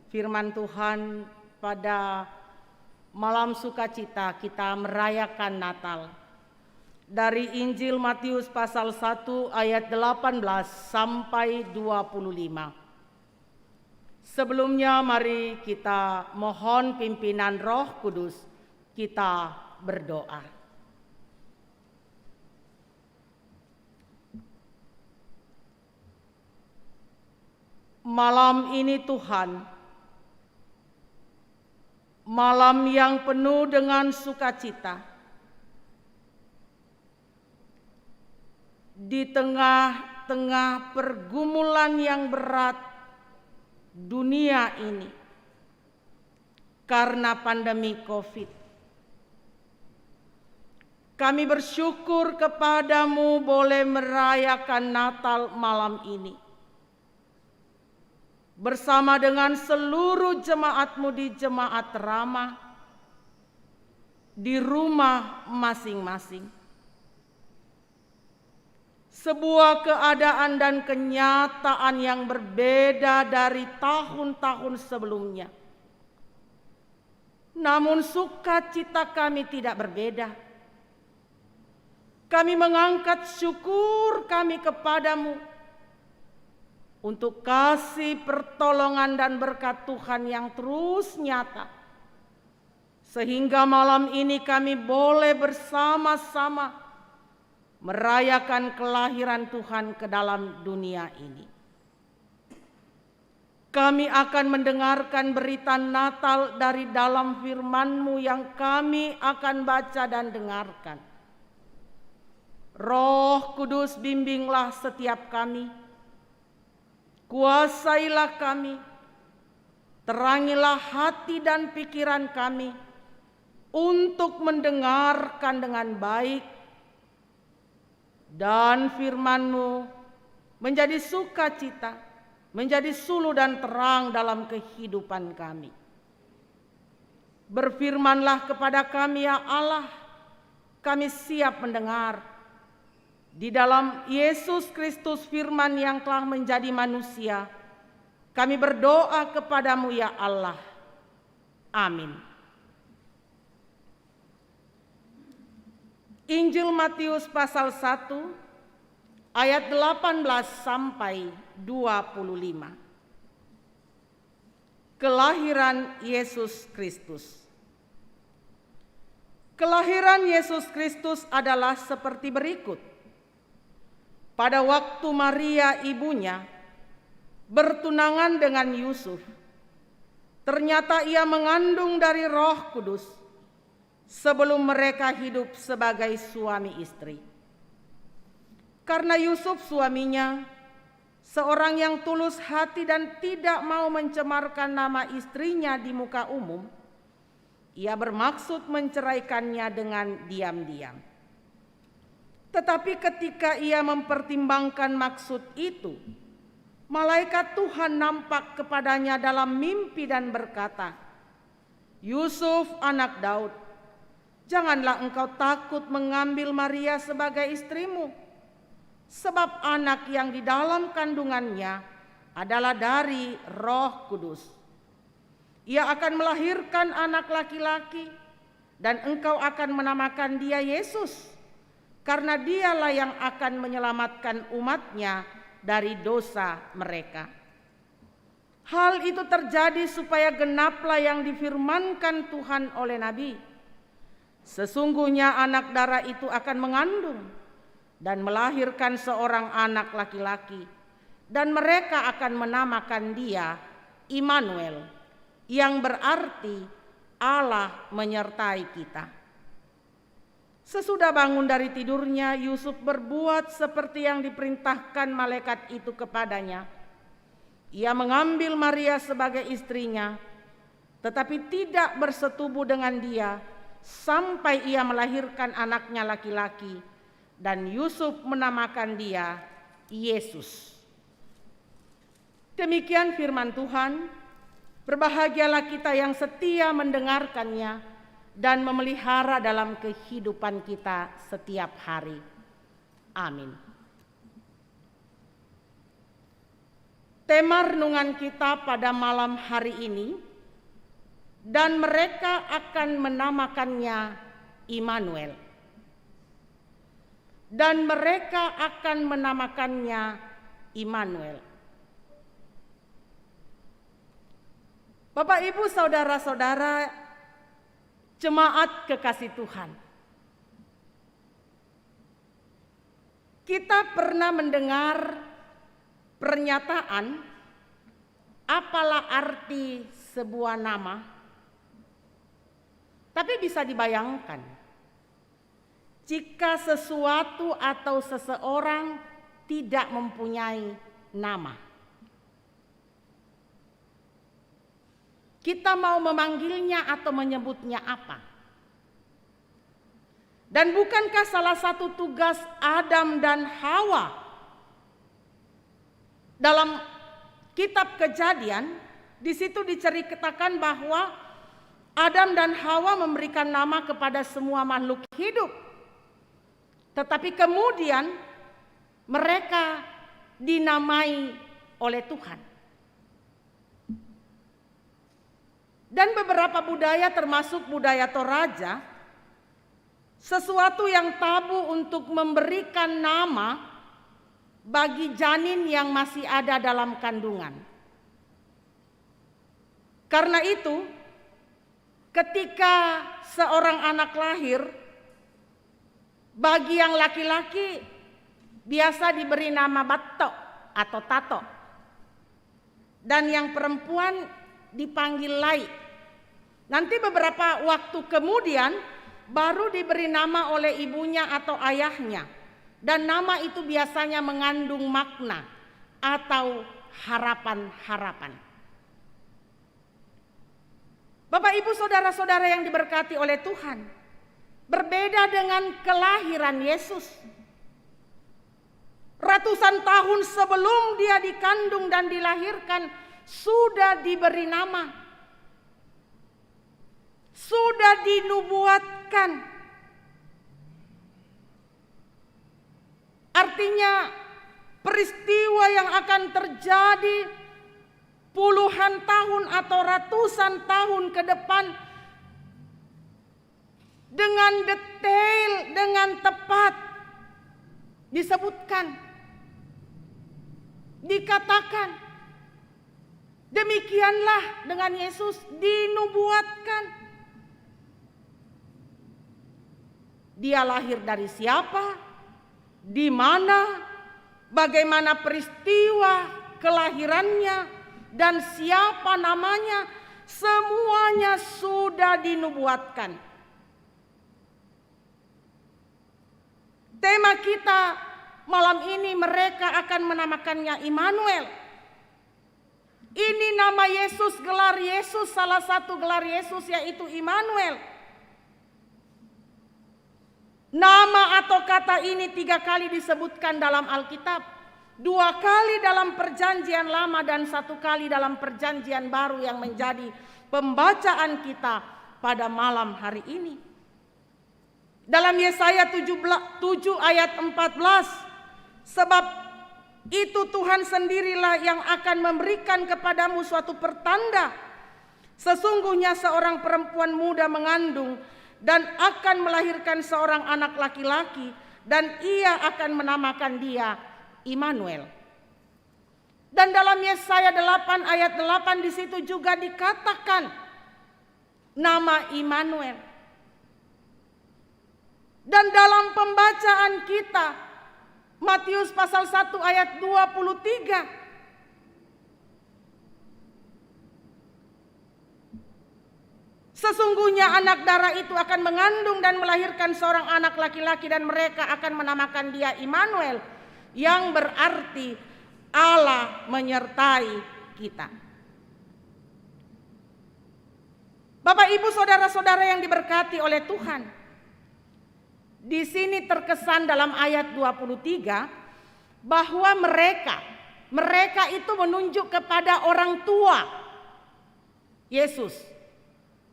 firman Tuhan pada malam sukacita kita merayakan Natal. Dari Injil Matius pasal 1 ayat 18 sampai 25. Sebelumnya mari kita mohon pimpinan Roh Kudus, kita berdoa. Malam ini Tuhan, malam yang penuh dengan sukacita. Di tengah-tengah pergumulan yang berat dunia ini karena pandemi COVID. Kami bersyukur kepadamu boleh merayakan Natal malam ini. Bersama dengan seluruh jemaatmu di Jemaat Ramah, di rumah masing-masing. sebuah keadaan dan kenyataan yang berbeda dari tahun-tahun sebelumnya. Namun sukacita kami tidak berbeda. Kami mengangkat syukur kami kepadamu untuk kasih pertolongan dan berkat Tuhan yang terus nyata. Sehingga malam ini kami boleh bersama-sama merayakan kelahiran Tuhan ke dalam dunia ini. Kami akan mendengarkan berita Natal dari dalam firman-Mu yang kami akan baca dan dengarkan. Roh Kudus, bimbinglah setiap kami, kuasailah kami, terangilah hati dan pikiran kami untuk mendengarkan dengan baik, dan firman-Mu menjadi sukacita, menjadi suluh dan terang dalam kehidupan kami. Berfirmanlah kepada kami ya Allah, kami siap mendengar. Di dalam Yesus Kristus firman yang telah menjadi manusia, kami berdoa kepadamu ya Allah. Amin. Injil Matius pasal 1 ayat 18 sampai 25. Kelahiran Yesus Kristus. Kelahiran Yesus Kristus adalah seperti berikut. Pada waktu Maria ibunya bertunangan dengan Yusuf, ternyata ia mengandung dari Roh Kudus sebelum mereka hidup sebagai suami istri. Karena Yusuf suaminya seorang yang tulus hati dan tidak mau mencemarkan nama istrinya di muka umum, ia bermaksud menceraikannya dengan diam-diam. Tetapi ketika ia mempertimbangkan maksud itu, malaikat Tuhan nampak kepadanya dalam mimpi dan berkata, "Yusuf anak Daud, janganlah engkau takut mengambil Maria sebagai istrimu, sebab anak yang di dalam kandungannya adalah dari Roh Kudus. Ia akan melahirkan anak laki-laki, dan engkau akan menamakan dia Yesus, karena dialah yang akan menyelamatkan umatnya dari dosa mereka." Hal itu terjadi supaya genaplah yang difirmankan Tuhan oleh Nabi. Sesungguhnya anak darah itu akan mengandung dan melahirkan seorang anak laki-laki, dan mereka akan menamakan dia Immanuel, yang berarti Allah menyertai kita. Sesudah bangun dari tidurnya, Yusuf berbuat seperti yang diperintahkan malaikat itu kepadanya. Ia mengambil Maria sebagai istrinya, tetapi tidak bersetubuh dengan dia sampai ia melahirkan anaknya laki-laki, dan Yusuf menamakan dia Yesus. Demikian firman Tuhan. Berbahagialah kita yang setia mendengarkannya dan memelihara dalam kehidupan kita setiap hari. Amin. Tema renungan kita pada malam hari ini, dan mereka akan menamakannya Immanuel. Dan mereka akan menamakannya Immanuel. Bapak, Ibu, saudara-saudara, jemaat kekasih Tuhan. Kita pernah mendengar pernyataan, apalah arti sebuah nama? Tapi bisa dibayangkan, jika sesuatu atau seseorang tidak mempunyai nama, kita mau memanggilnya atau menyebutnya apa? Dan bukankah salah satu tugas Adam dan Hawa dalam kitab Kejadian, di situ diceritakan bahwa Adam dan Hawa memberikan nama kepada semua makhluk hidup. Tetapi kemudian mereka dinamai oleh Tuhan. Dan beberapa budaya termasuk budaya Toraja, sesuatu yang tabu untuk memberikan nama bagi janin yang masih ada dalam kandungan. Karena itu, ketika seorang anak lahir, bagi yang laki-laki biasa diberi nama Bato atau Tato. Dan yang perempuan dipanggil Lai. Nanti beberapa waktu kemudian baru diberi nama oleh ibunya atau ayahnya. Dan nama itu biasanya mengandung makna atau harapan-harapan. Bapak, Ibu, saudara-saudara yang diberkati oleh Tuhan, berbeda dengan kelahiran Yesus. Ratusan tahun sebelum dia dikandung dan dilahirkan, sudah diberi nama, sudah dinubuatkan. Artinya peristiwa yang akan terjadi puluhan tahun atau ratusan tahun ke depan dengan detail, dengan tepat disebutkan, dikatakan. Demikianlah dengan Yesus, dinubuatkan. Dia lahir dari siapa, di mana, bagaimana peristiwa kelahirannya, dan siapa namanya, semuanya sudah dinubuatkan. Tema kita malam ini, mereka akan menamakannya Immanuel. Ini nama Yesus, gelar Yesus, salah satu gelar Yesus yaitu Immanuel. Nama atau kata ini 3 kali disebutkan dalam Alkitab. 2 kali dalam perjanjian lama dan 1 kali dalam perjanjian baru yang menjadi pembacaan kita pada malam hari ini. Dalam Yesaya 7 ayat 14, sebab itu Tuhan sendirilah yang akan memberikan kepadamu suatu pertanda. Sesungguhnya seorang perempuan muda mengandung dan akan melahirkan seorang anak laki-laki, dan ia akan menamakan dia Immanuel. Dan dalam Yesaya 8 ayat 8 di situ juga dikatakan nama Immanuel. Dan dalam pembacaan kita Matius pasal 1 ayat 23. Sesungguhnya anak darah itu akan mengandung dan melahirkan seorang anak laki-laki, dan mereka akan menamakan dia Immanuel, yang berarti Allah menyertai kita. Bapak, Ibu, saudara-saudara yang diberkati oleh Tuhan, di sini terkesan dalam ayat 23 bahwa mereka itu menunjuk kepada orang tua Yesus,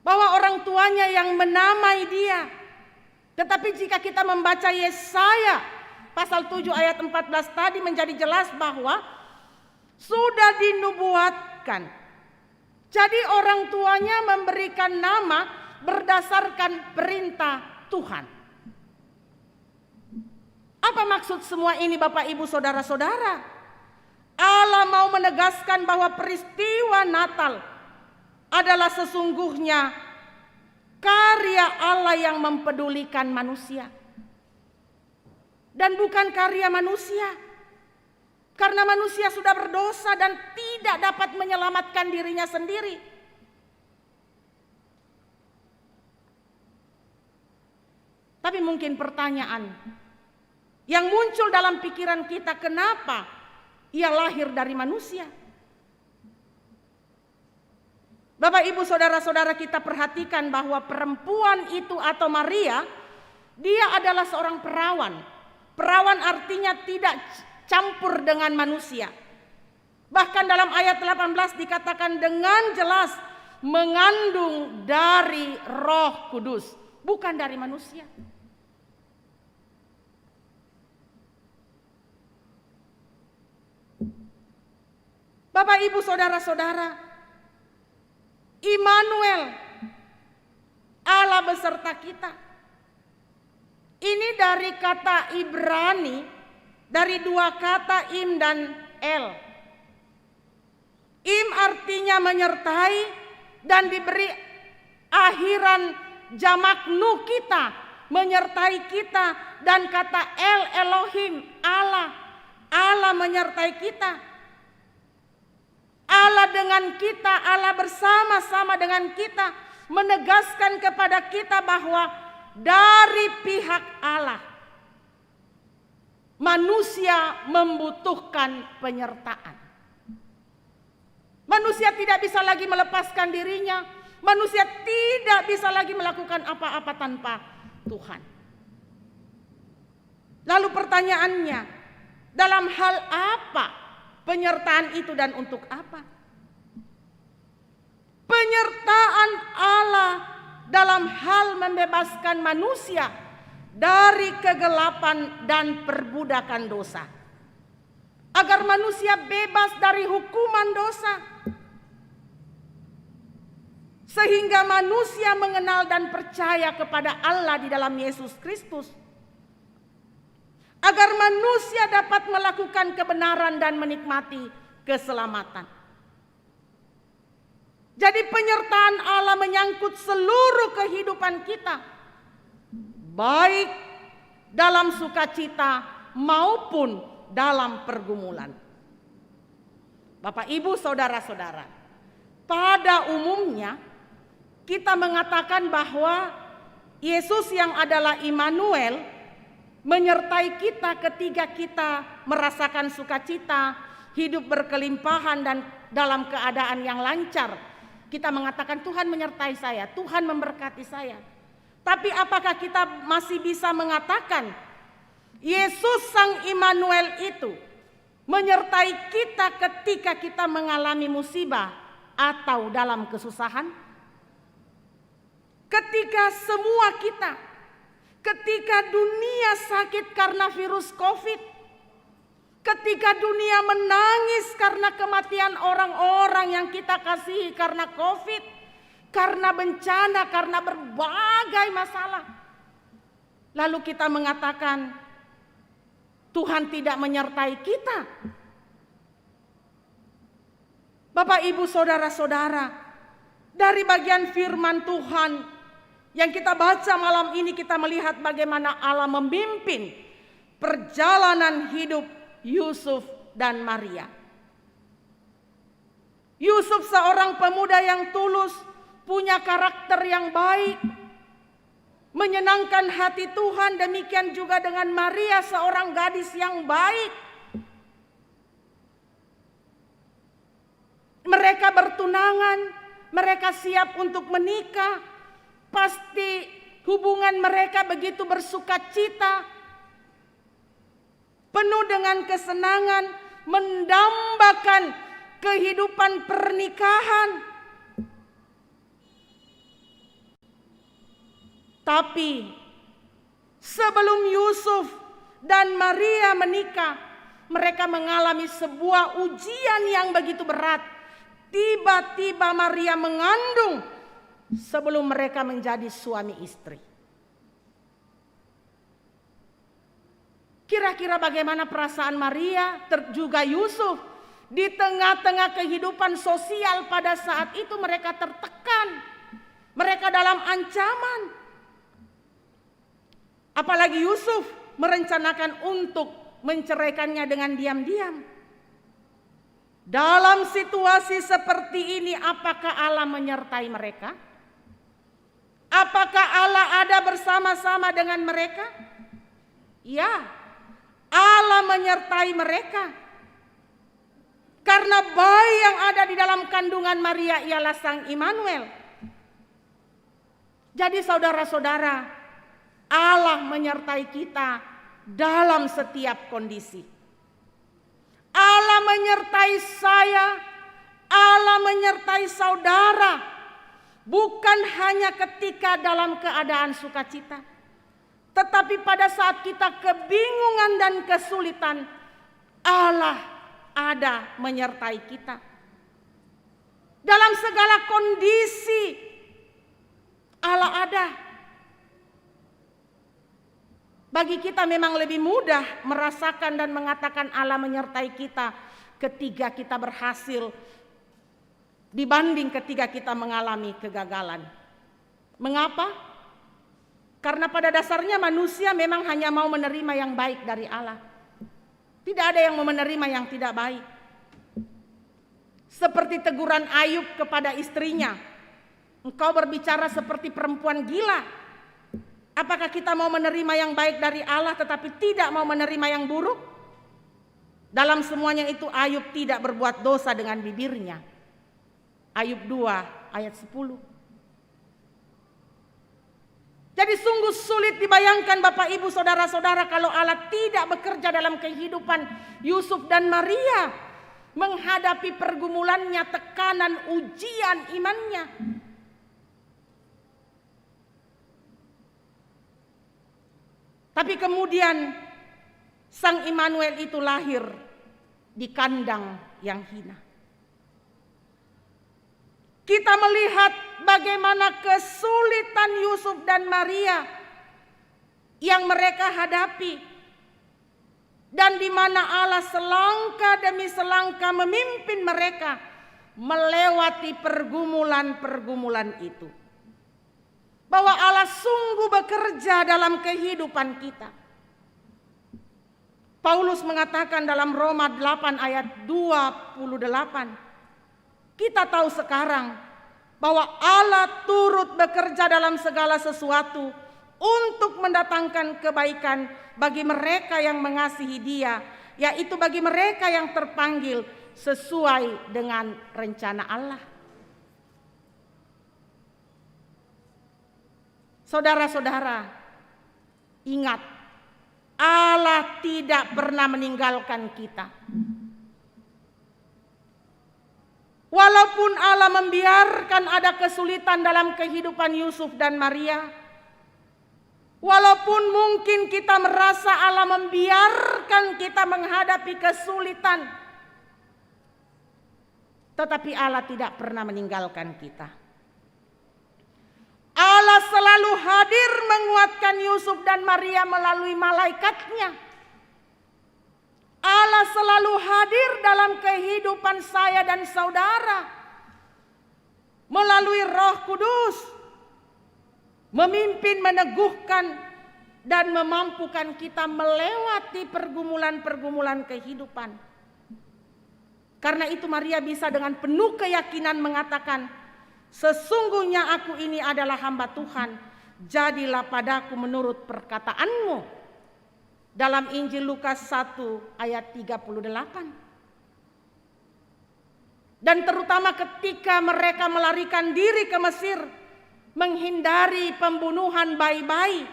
bahwa orang tuanya yang menamai dia. Tetapi jika kita membaca Yesaya pasal 7 ayat 14 tadi, menjadi jelas bahwa sudah dinubuatkan. Jadi orang tuanya memberikan nama berdasarkan perintah Tuhan. Apa maksud semua ini, Bapak, Ibu, saudara-saudara? Allah mau menegaskan bahwa peristiwa Natal adalah sesungguhnya karya Allah yang mempedulikan manusia. Dan bukan karya manusia. Karena manusia sudah berdosa dan tidak dapat menyelamatkan dirinya sendiri. Tapi mungkin pertanyaan yang muncul dalam pikiran kita, kenapa ia lahir dari manusia? Bapak, Ibu, saudara-saudara, kita perhatikan bahwa perempuan itu atau Maria, dia adalah seorang perawan. Perawan artinya tidak campur dengan manusia. Bahkan dalam ayat 18 dikatakan dengan jelas mengandung dari Roh Kudus, bukan dari manusia. Bapak, Ibu, saudara-saudara, Immanuel, Allah beserta kita. Ini dari kata Ibrani, dari dua kata im dan el. Im artinya menyertai dan diberi akhiran jamak nu kita, menyertai kita, dan kata el, Elohim, Allah, Allah menyertai kita. Allah dengan kita, Allah bersama-sama dengan kita, menegaskan kepada kita bahwa dari pihak Allah manusia membutuhkan penyertaan. Manusia tidak bisa lagi melepaskan dirinya, manusia tidak bisa lagi melakukan apa-apa tanpa Tuhan. Lalu pertanyaannya, dalam hal apa penyertaan itu dan untuk apa? Penyertaan Allah dalam hal membebaskan manusia dari kegelapan dan perbudakan dosa, agar manusia bebas dari hukuman dosa, sehingga manusia mengenal dan percaya kepada Allah di dalam Yesus Kristus, agar manusia dapat melakukan kebenaran dan menikmati keselamatan. Jadi penyertaan Allah menyangkut seluruh kehidupan kita, baik dalam sukacita maupun dalam pergumulan. Bapak, Ibu, saudara-saudara, pada umumnya kita mengatakan bahwa Yesus yang adalah Immanuel menyertai kita ketika kita merasakan sukacita, hidup berkelimpahan dan dalam keadaan yang lancar. Kita mengatakan Tuhan menyertai saya, Tuhan memberkati saya. Tapi apakah kita masih bisa mengatakan Yesus Sang Immanuel itu menyertai kita ketika kita mengalami musibah atau dalam kesusahan? Ketika semua kita, ketika dunia sakit karena virus COVID, ketika dunia menangis karena kematian orang-orang yang kita kasihi karena COVID, karena bencana, karena berbagai masalah, lalu kita mengatakan Tuhan tidak menyertai kita. Bapak, Ibu, saudara-saudara, dari bagian firman Tuhan yang kita baca malam ini, kita melihat bagaimana Allah memimpin perjalanan hidup Yusuf dan Maria. Yusuf seorang pemuda yang tulus, punya karakter yang baik, menyenangkan hati Tuhan. Demikian juga dengan Maria, seorang gadis yang baik. Mereka bertunangan, mereka siap untuk menikah. Pasti hubungan mereka begitu bersukacita, penuh dengan kesenangan, mendambakan kehidupan pernikahan. Tapi sebelum Yusuf dan Maria menikah, mereka mengalami sebuah ujian yang begitu berat. Tiba-tiba Maria mengandung sebelum mereka menjadi suami istri. Kira-kira bagaimana perasaan Maria juga Yusuf di tengah-tengah kehidupan sosial pada saat itu? Mereka tertekan, mereka dalam ancaman. Apalagi Yusuf merencanakan untuk menceraikannya dengan diam-diam. Dalam situasi seperti ini, apakah Allah menyertai mereka? Apakah Allah ada bersama-sama dengan mereka? Ya, Allah menyertai mereka. Karena bayi yang ada di dalam kandungan Maria ialah Sang Immanuel. Jadi saudara-saudara, Allah menyertai kita dalam setiap kondisi. Allah menyertai saya, Allah menyertai saudara, bukan hanya ketika dalam keadaan sukacita, tetapi pada saat kita kebingungan dan kesulitan, Allah ada menyertai kita. Dalam segala kondisi Allah ada. Bagi kita memang lebih mudah merasakan dan mengatakan Allah menyertai kita ketika kita berhasil dibanding ketika kita mengalami kegagalan. Mengapa? Karena pada dasarnya manusia memang hanya mau menerima yang baik dari Allah. Tidak ada yang mau menerima yang tidak baik. Seperti teguran Ayub kepada istrinya, engkau berbicara seperti perempuan gila. Apakah kita mau menerima yang baik dari Allah tetapi tidak mau menerima yang buruk? Dalam semuanya itu Ayub tidak berbuat dosa dengan bibirnya. Ayub 2 ayat 10. Jadi sungguh sulit dibayangkan Bapak Ibu Saudara-saudara kalau Allah tidak bekerja dalam kehidupan Yusuf dan Maria menghadapi pergumulannya, tekanan, ujian imannya. Tapi kemudian Sang Immanuel itu lahir di kandang yang hina. Kita melihat bagaimana kesulitan Yusuf dan Maria yang mereka hadapi, dan di mana Allah selangkah demi selangkah memimpin mereka melewati pergumulan-pergumulan itu. Bahwa Allah sungguh bekerja dalam kehidupan kita. Paulus mengatakan dalam Roma 8 ayat 28, kita tahu sekarang bahwa Allah turut bekerja dalam segala sesuatu untuk mendatangkan kebaikan bagi mereka yang mengasihi Dia, yaitu bagi mereka yang terpanggil sesuai dengan rencana Allah. Saudara-saudara, ingat, Allah tidak pernah meninggalkan kita. Walaupun Allah membiarkan ada kesulitan dalam kehidupan Yusuf dan Maria, walaupun mungkin kita merasa Allah membiarkan kita menghadapi kesulitan, tetapi Allah tidak pernah meninggalkan kita. Allah selalu hadir menguatkan Yusuf dan Maria melalui malaikatnya. Allah selalu hadir dalam kehidupan saya dan saudara melalui Roh Kudus, memimpin, meneguhkan, dan memampukan kita melewati pergumulan-pergumulan kehidupan. Karena itu Maria bisa dengan penuh keyakinan mengatakan, sesungguhnya aku ini adalah hamba Tuhan, jadilah padaku menurut perkataanmu. Dalam Injil Lukas 1 ayat 38. Dan terutama ketika mereka melarikan diri ke Mesir, menghindari pembunuhan bayi-bayi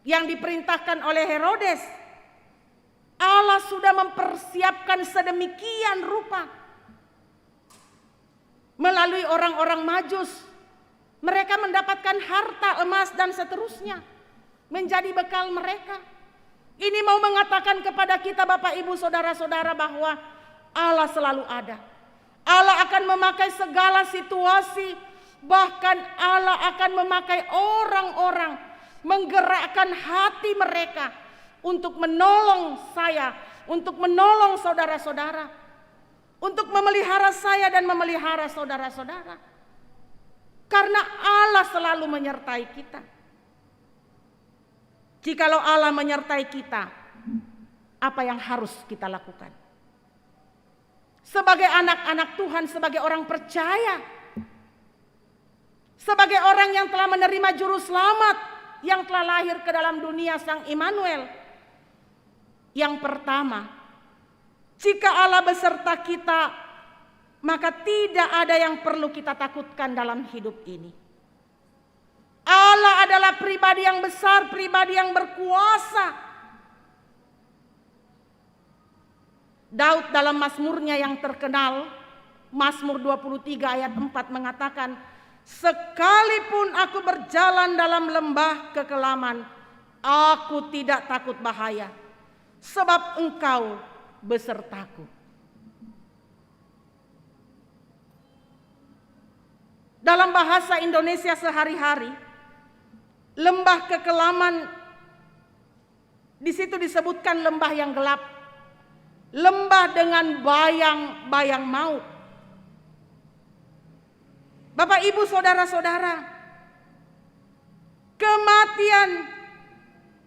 yang diperintahkan oleh Herodes, Allah sudah mempersiapkan sedemikian rupa melalui orang-orang Majus. Mereka mendapatkan harta, emas, dan seterusnya menjadi bekal mereka. Ini mau mengatakan kepada kita Bapak Ibu Saudara-saudara bahwa Allah selalu ada. Allah akan memakai segala situasi, bahkan Allah akan memakai orang-orang, menggerakkan hati mereka untuk menolong saya, untuk menolong saudara-saudara, untuk memelihara saya dan memelihara saudara-saudara. Karena Allah selalu menyertai kita. Jikalau Allah menyertai kita, apa yang harus kita lakukan? Sebagai anak-anak Tuhan, sebagai orang percaya, sebagai orang yang telah menerima juru selamat, yang telah lahir ke dalam dunia Sang Immanuel. Yang pertama, jika Allah beserta kita, maka tidak ada yang perlu kita takutkan dalam hidup ini. Allah adalah pribadi yang besar, pribadi yang berkuasa. Daud dalam Mazmurnya yang terkenal, Mazmur 23 ayat 4 mengatakan, sekalipun aku berjalan dalam lembah kekelaman, aku tidak takut bahaya, sebab Engkau besertaku. Dalam bahasa Indonesia sehari-hari, lembah kekelaman di situ disebutkan lembah yang gelap, lembah dengan bayang-bayang maut. Bapak, Ibu, saudara-saudara, kematian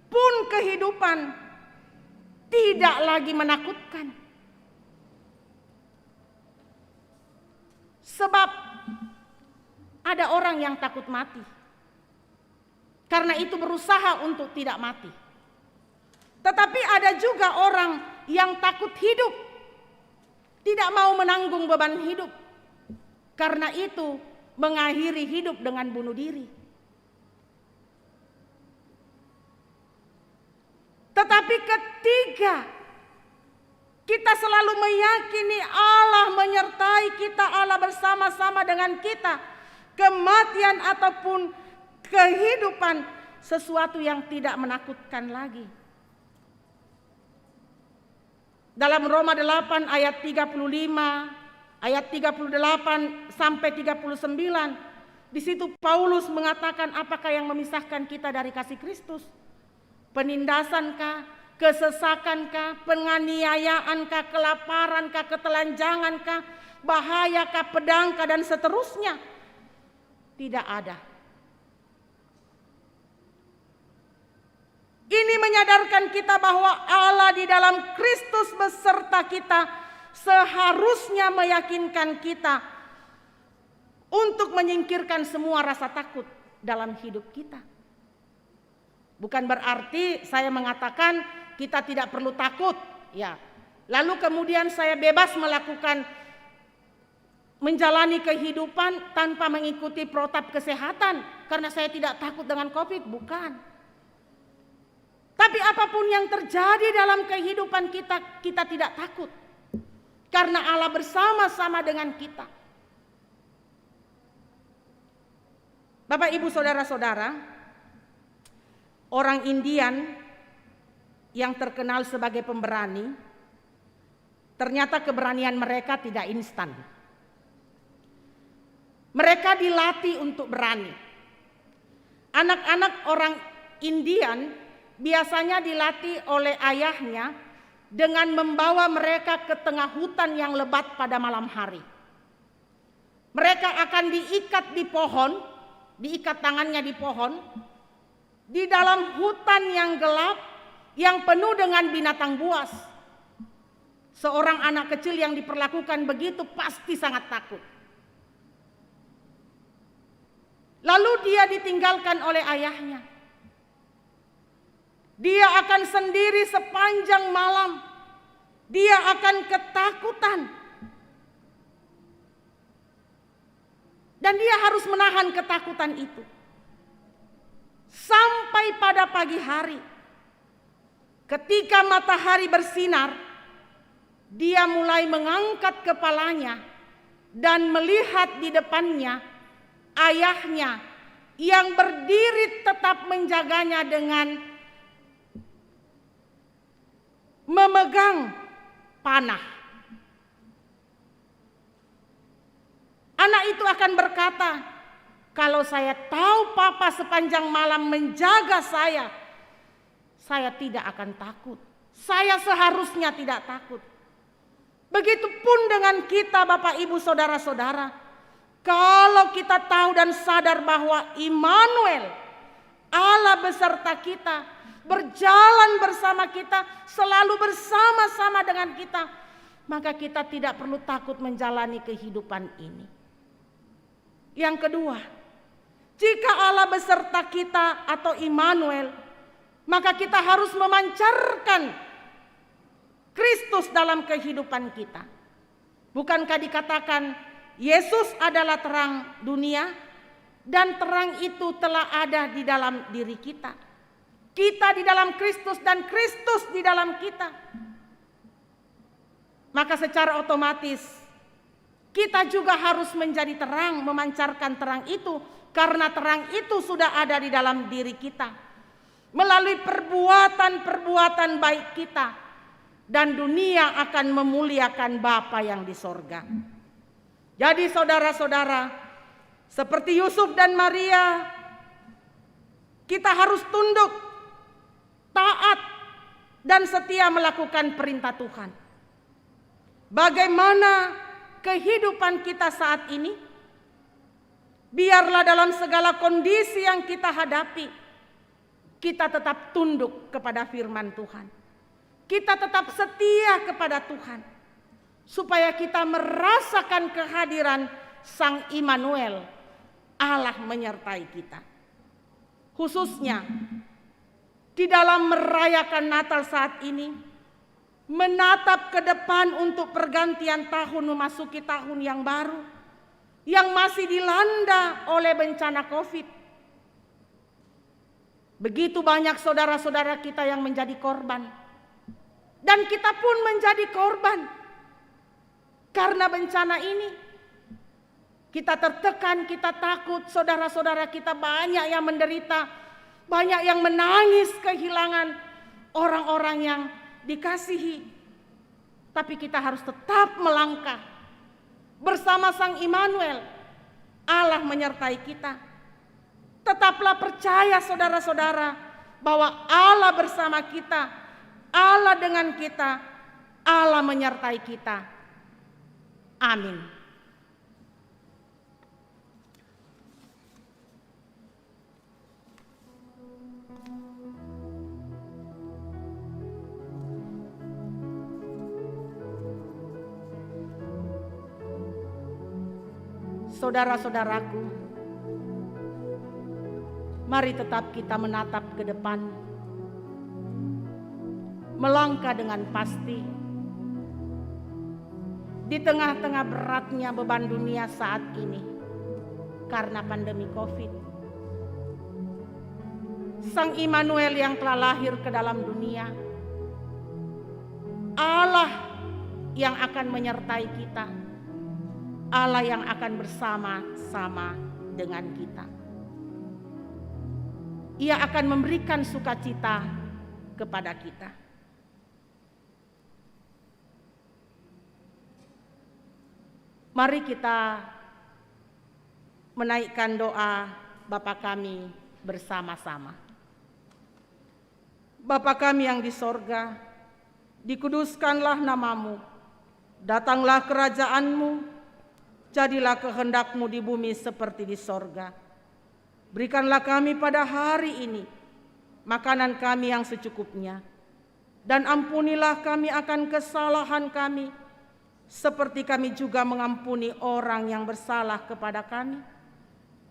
pun kehidupan tidak lagi menakutkan. Sebab ada orang yang takut mati. Karena itu berusaha untuk tidak mati. Tetapi ada juga orang yang takut hidup. Tidak mau menanggung beban hidup. Karena itu mengakhiri hidup dengan bunuh diri. Tetapi ketika kita selalu meyakini Allah menyertai kita, Allah bersama-sama dengan kita, kematian ataupun kehidupan sesuatu yang tidak menakutkan lagi. Dalam Roma 8 ayat 35, ayat 38 sampai 39, di situ Paulus mengatakan, apakah yang memisahkan kita dari kasih Kristus? Penindasankah, kesesakankah, penganiayaankah, kelaparankah, ketelanjangankah, bahayakah, pedangkah, dan seterusnya? Tidak ada. Ini menyadarkan kita bahwa Allah di dalam Kristus beserta kita seharusnya meyakinkan kita untuk menyingkirkan semua rasa takut dalam hidup kita. Bukan berarti saya mengatakan kita tidak perlu takut, ya. Lalu kemudian saya bebas melakukan menjalani kehidupan tanpa mengikuti protap kesehatan karena saya tidak takut dengan COVID, bukan. Tapi apapun yang terjadi dalam kehidupan kita, kita tidak takut. Karena Allah bersama-sama dengan kita. Bapak, Ibu, saudara-saudara, orang Indian yang terkenal sebagai pemberani, ternyata keberanian mereka tidak instan. Mereka dilatih untuk berani. Anak-anak orang Indian biasanya dilatih oleh ayahnya dengan membawa mereka ke tengah hutan yang lebat pada malam hari. Mereka akan diikat di pohon, diikat tangannya di pohon, di dalam hutan yang gelap, yang penuh dengan binatang buas. Seorang anak kecil yang diperlakukan begitu pasti sangat takut. Lalu dia ditinggalkan oleh ayahnya. Dia akan sendiri sepanjang malam. Dia akan ketakutan. Dan dia harus menahan ketakutan itu. Sampai pada pagi hari. Ketika matahari bersinar, dia mulai mengangkat kepalanya dan melihat di depannya ayahnya yang berdiri tetap menjaganya dengan memegang panah. Anak itu akan berkata, kalau saya tahu Papa sepanjang malam menjaga saya tidak akan takut. Saya seharusnya tidak takut. Begitupun dengan kita, Bapak, Ibu, saudara-saudara. Kalau kita tahu dan sadar bahwa Immanuel, Allah beserta kita, berjalan bersama kita, selalu bersama-sama dengan kita, maka kita tidak perlu takut menjalani kehidupan ini. Yang kedua, jika Allah beserta kita atau Immanuel, maka kita harus memancarkan Kristus dalam kehidupan kita. Bukankah dikatakan Yesus adalah terang dunia dan terang itu telah ada di dalam diri kita. Kita di dalam Kristus dan Kristus di dalam kita. Maka secara otomatis kita juga harus menjadi terang, memancarkan terang itu, karena terang itu sudah ada di dalam diri kita. Melalui perbuatan-perbuatan baik kita, dan dunia akan memuliakan Bapa yang di sorga. Jadi saudara-saudara, Seperti Yusuf dan Maria, kita harus tunduk, taat, dan setia melakukan perintah Tuhan. Bagaimana kehidupan kita saat ini? Biarlah dalam segala kondisi yang kita hadapi, kita tetap tunduk kepada firman Tuhan. Kita tetap setia kepada Tuhan, supaya kita merasakan kehadiran Sang Immanuel, Allah menyertai kita. Khususnya di dalam merayakan Natal saat ini, menatap ke depan untuk pergantian tahun memasuki tahun yang baru, yang masih dilanda oleh bencana COVID. Begitu banyak saudara-saudara kita yang menjadi korban, dan kita pun menjadi korban karena bencana ini. Kita tertekan, kita takut, saudara-saudara kita banyak yang menderita, banyak yang menangis kehilangan orang-orang yang dikasihi. Tapi kita harus tetap melangkah bersama Sang Immanuel, Allah menyertai kita. Tetaplah percaya saudara-saudara bahwa Allah bersama kita, Allah dengan kita, Allah menyertai kita. Amin. Saudara-saudaraku, mari tetap kita menatap ke depan, melangkah dengan pasti di tengah-tengah beratnya beban dunia saat ini karena pandemi COVID. Sang Immanuel yang telah lahir ke dalam dunia, Allah yang akan menyertai kita, Allah yang akan bersama-sama dengan kita. Ia akan memberikan sukacita kepada kita. Mari kita menaikkan doa Bapa kami bersama-sama. Bapa kami yang di sorga, dikuduskanlah namamu, datanglah kerajaanmu, jadilah kehendak-Mu di bumi seperti di sorga. Berikanlah kami pada hari ini makanan kami yang secukupnya, dan ampunilah kami akan kesalahan kami, seperti kami juga mengampuni orang yang bersalah kepada kami.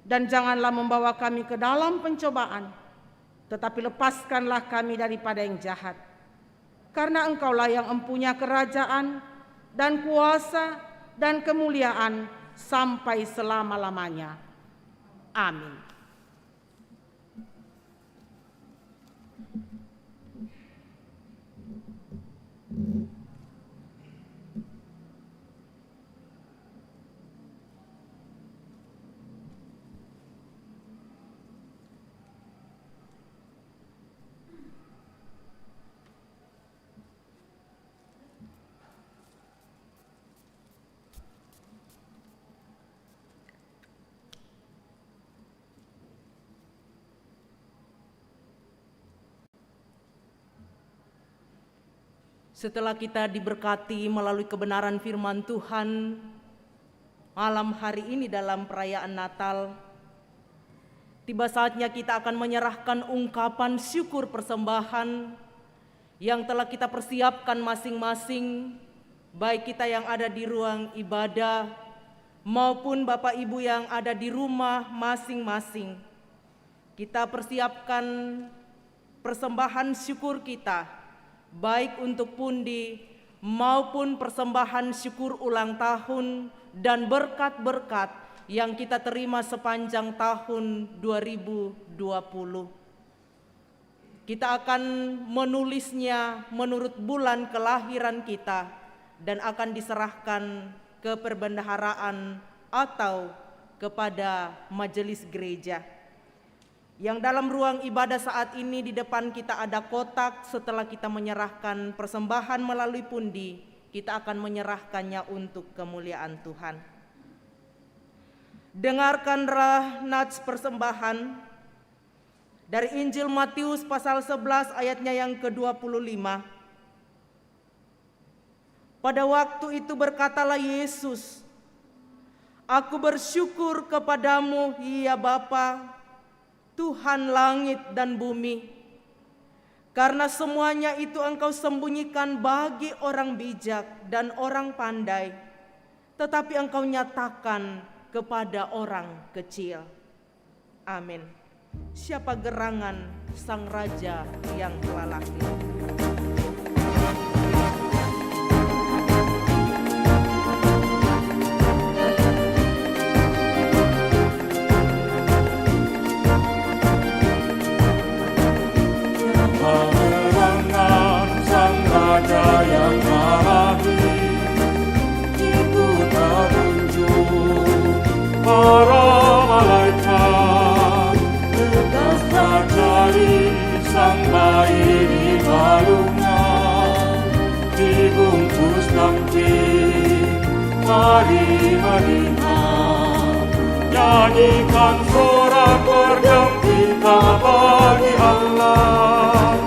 Dan janganlah membawa kami ke dalam pencobaan, tetapi lepaskanlah kami daripada yang jahat. Karena Engkaulah yang empunya kerajaan dan kuasa dan kemuliaan sampai selama-lamanya. Amin. Setelah kita diberkati melalui kebenaran firman Tuhan, malam hari ini dalam perayaan Natal, tiba saatnya kita akan menyerahkan ungkapan syukur persembahan yang telah kita persiapkan masing-masing, baik kita yang ada di ruang ibadah maupun Bapak Ibu yang ada di rumah masing-masing. Kita persiapkan persembahan syukur kita, baik untuk pundi maupun persembahan syukur ulang tahun dan berkat-berkat yang kita terima sepanjang tahun 2020. Kita akan menulisnya menurut bulan kelahiran kita dan akan diserahkan ke perbendaharaan atau kepada majelis gereja. Yang dalam ruang ibadah saat ini di depan kita ada kotak. Setelah kita menyerahkan persembahan melalui pundi, kita akan menyerahkannya untuk kemuliaan Tuhan. Dengarkanlah nats persembahan dari Injil Matius pasal 11 ayatnya yang ke-25. Pada waktu itu berkatalah Yesus, "Aku bersyukur kepadamu, ya Bapa, Tuhan langit dan bumi, karena semuanya itu Engkau sembunyikan bagi orang bijak dan orang pandai, tetapi Engkau nyatakan kepada orang kecil." Amin. Siapa gerangan Sang Raja yang telah lahir. Kemenangan Sang Raja yang lahir, itu terunjuk para malaikat, tegaslah cari Sang bayi di balungan, dibungkus kancing, mari melihat, nyanyikan sorak bergembira bagi Allah,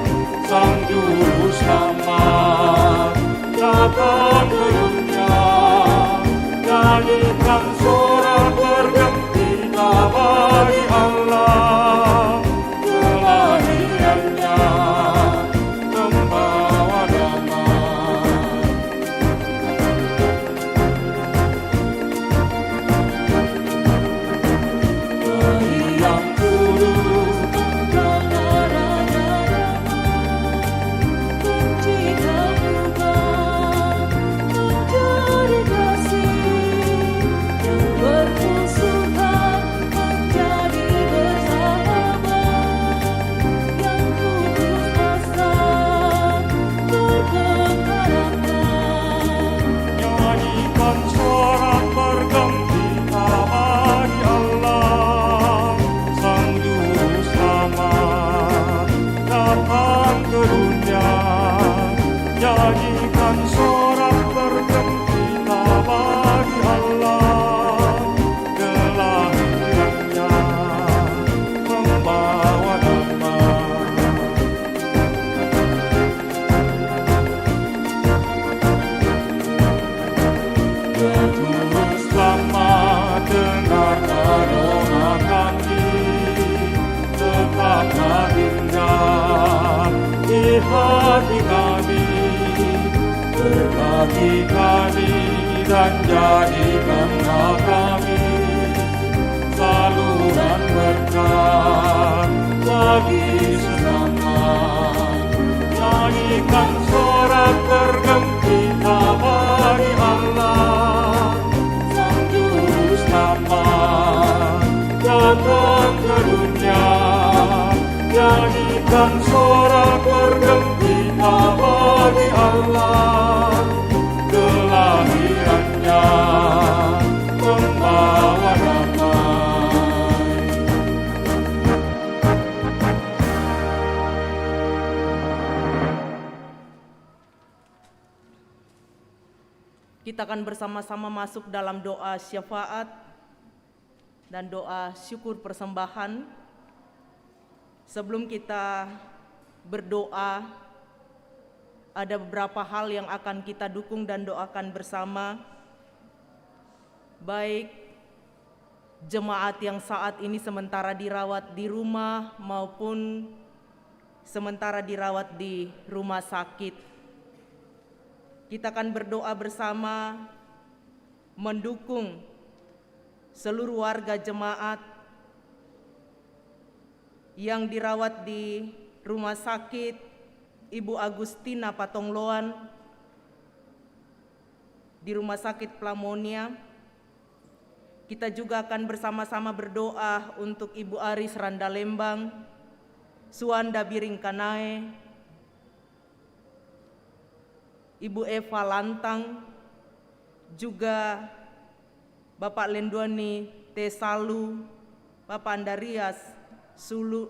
Sang Juru Selamat datang ke dunia, nyanyikan sorak bergembira bagi Allah, kelahirannya membawa damai. Bayi yang kudus nyanyikan sorak bergembira bagi Allah, Sang Juru Selamat datang ke dunia, nyanyikan sorak bergembira bagi Allah, kelahirannya membawa damai. Ya Juru Selamat, dengarlah doa kami, tetaplah tinggal di hati kami, berkati kami dan jadikanlah kami saluran berkat bagi sesama. Nyanyikan sorak bergembira bagi Allah, Sang Juru Selamat datang ke dunia, nyanyikan sorak bergembira bagi Allah, kelahirannya membawa damai. Kita akan bersama-sama masuk dalam doa syafaat dan doa syukur persembahan. Sebelum kita berdoa, ada beberapa hal yang akan kita dukung dan doakan bersama. Baik jemaat yang saat ini sementara dirawat di rumah maupun sementara dirawat di rumah sakit. Kita akan berdoa bersama mendukung seluruh warga jemaat yang dirawat di rumah sakit Ibu Agustina Patongloan, di rumah sakit Plamonia. Kita juga akan bersama-sama berdoa untuk Ibu Aris Randalembang, Suanda Biringkanae, Ibu Eva Lantang, juga Bapak Lenduani Tesalu, Bapak Andarias Sulu.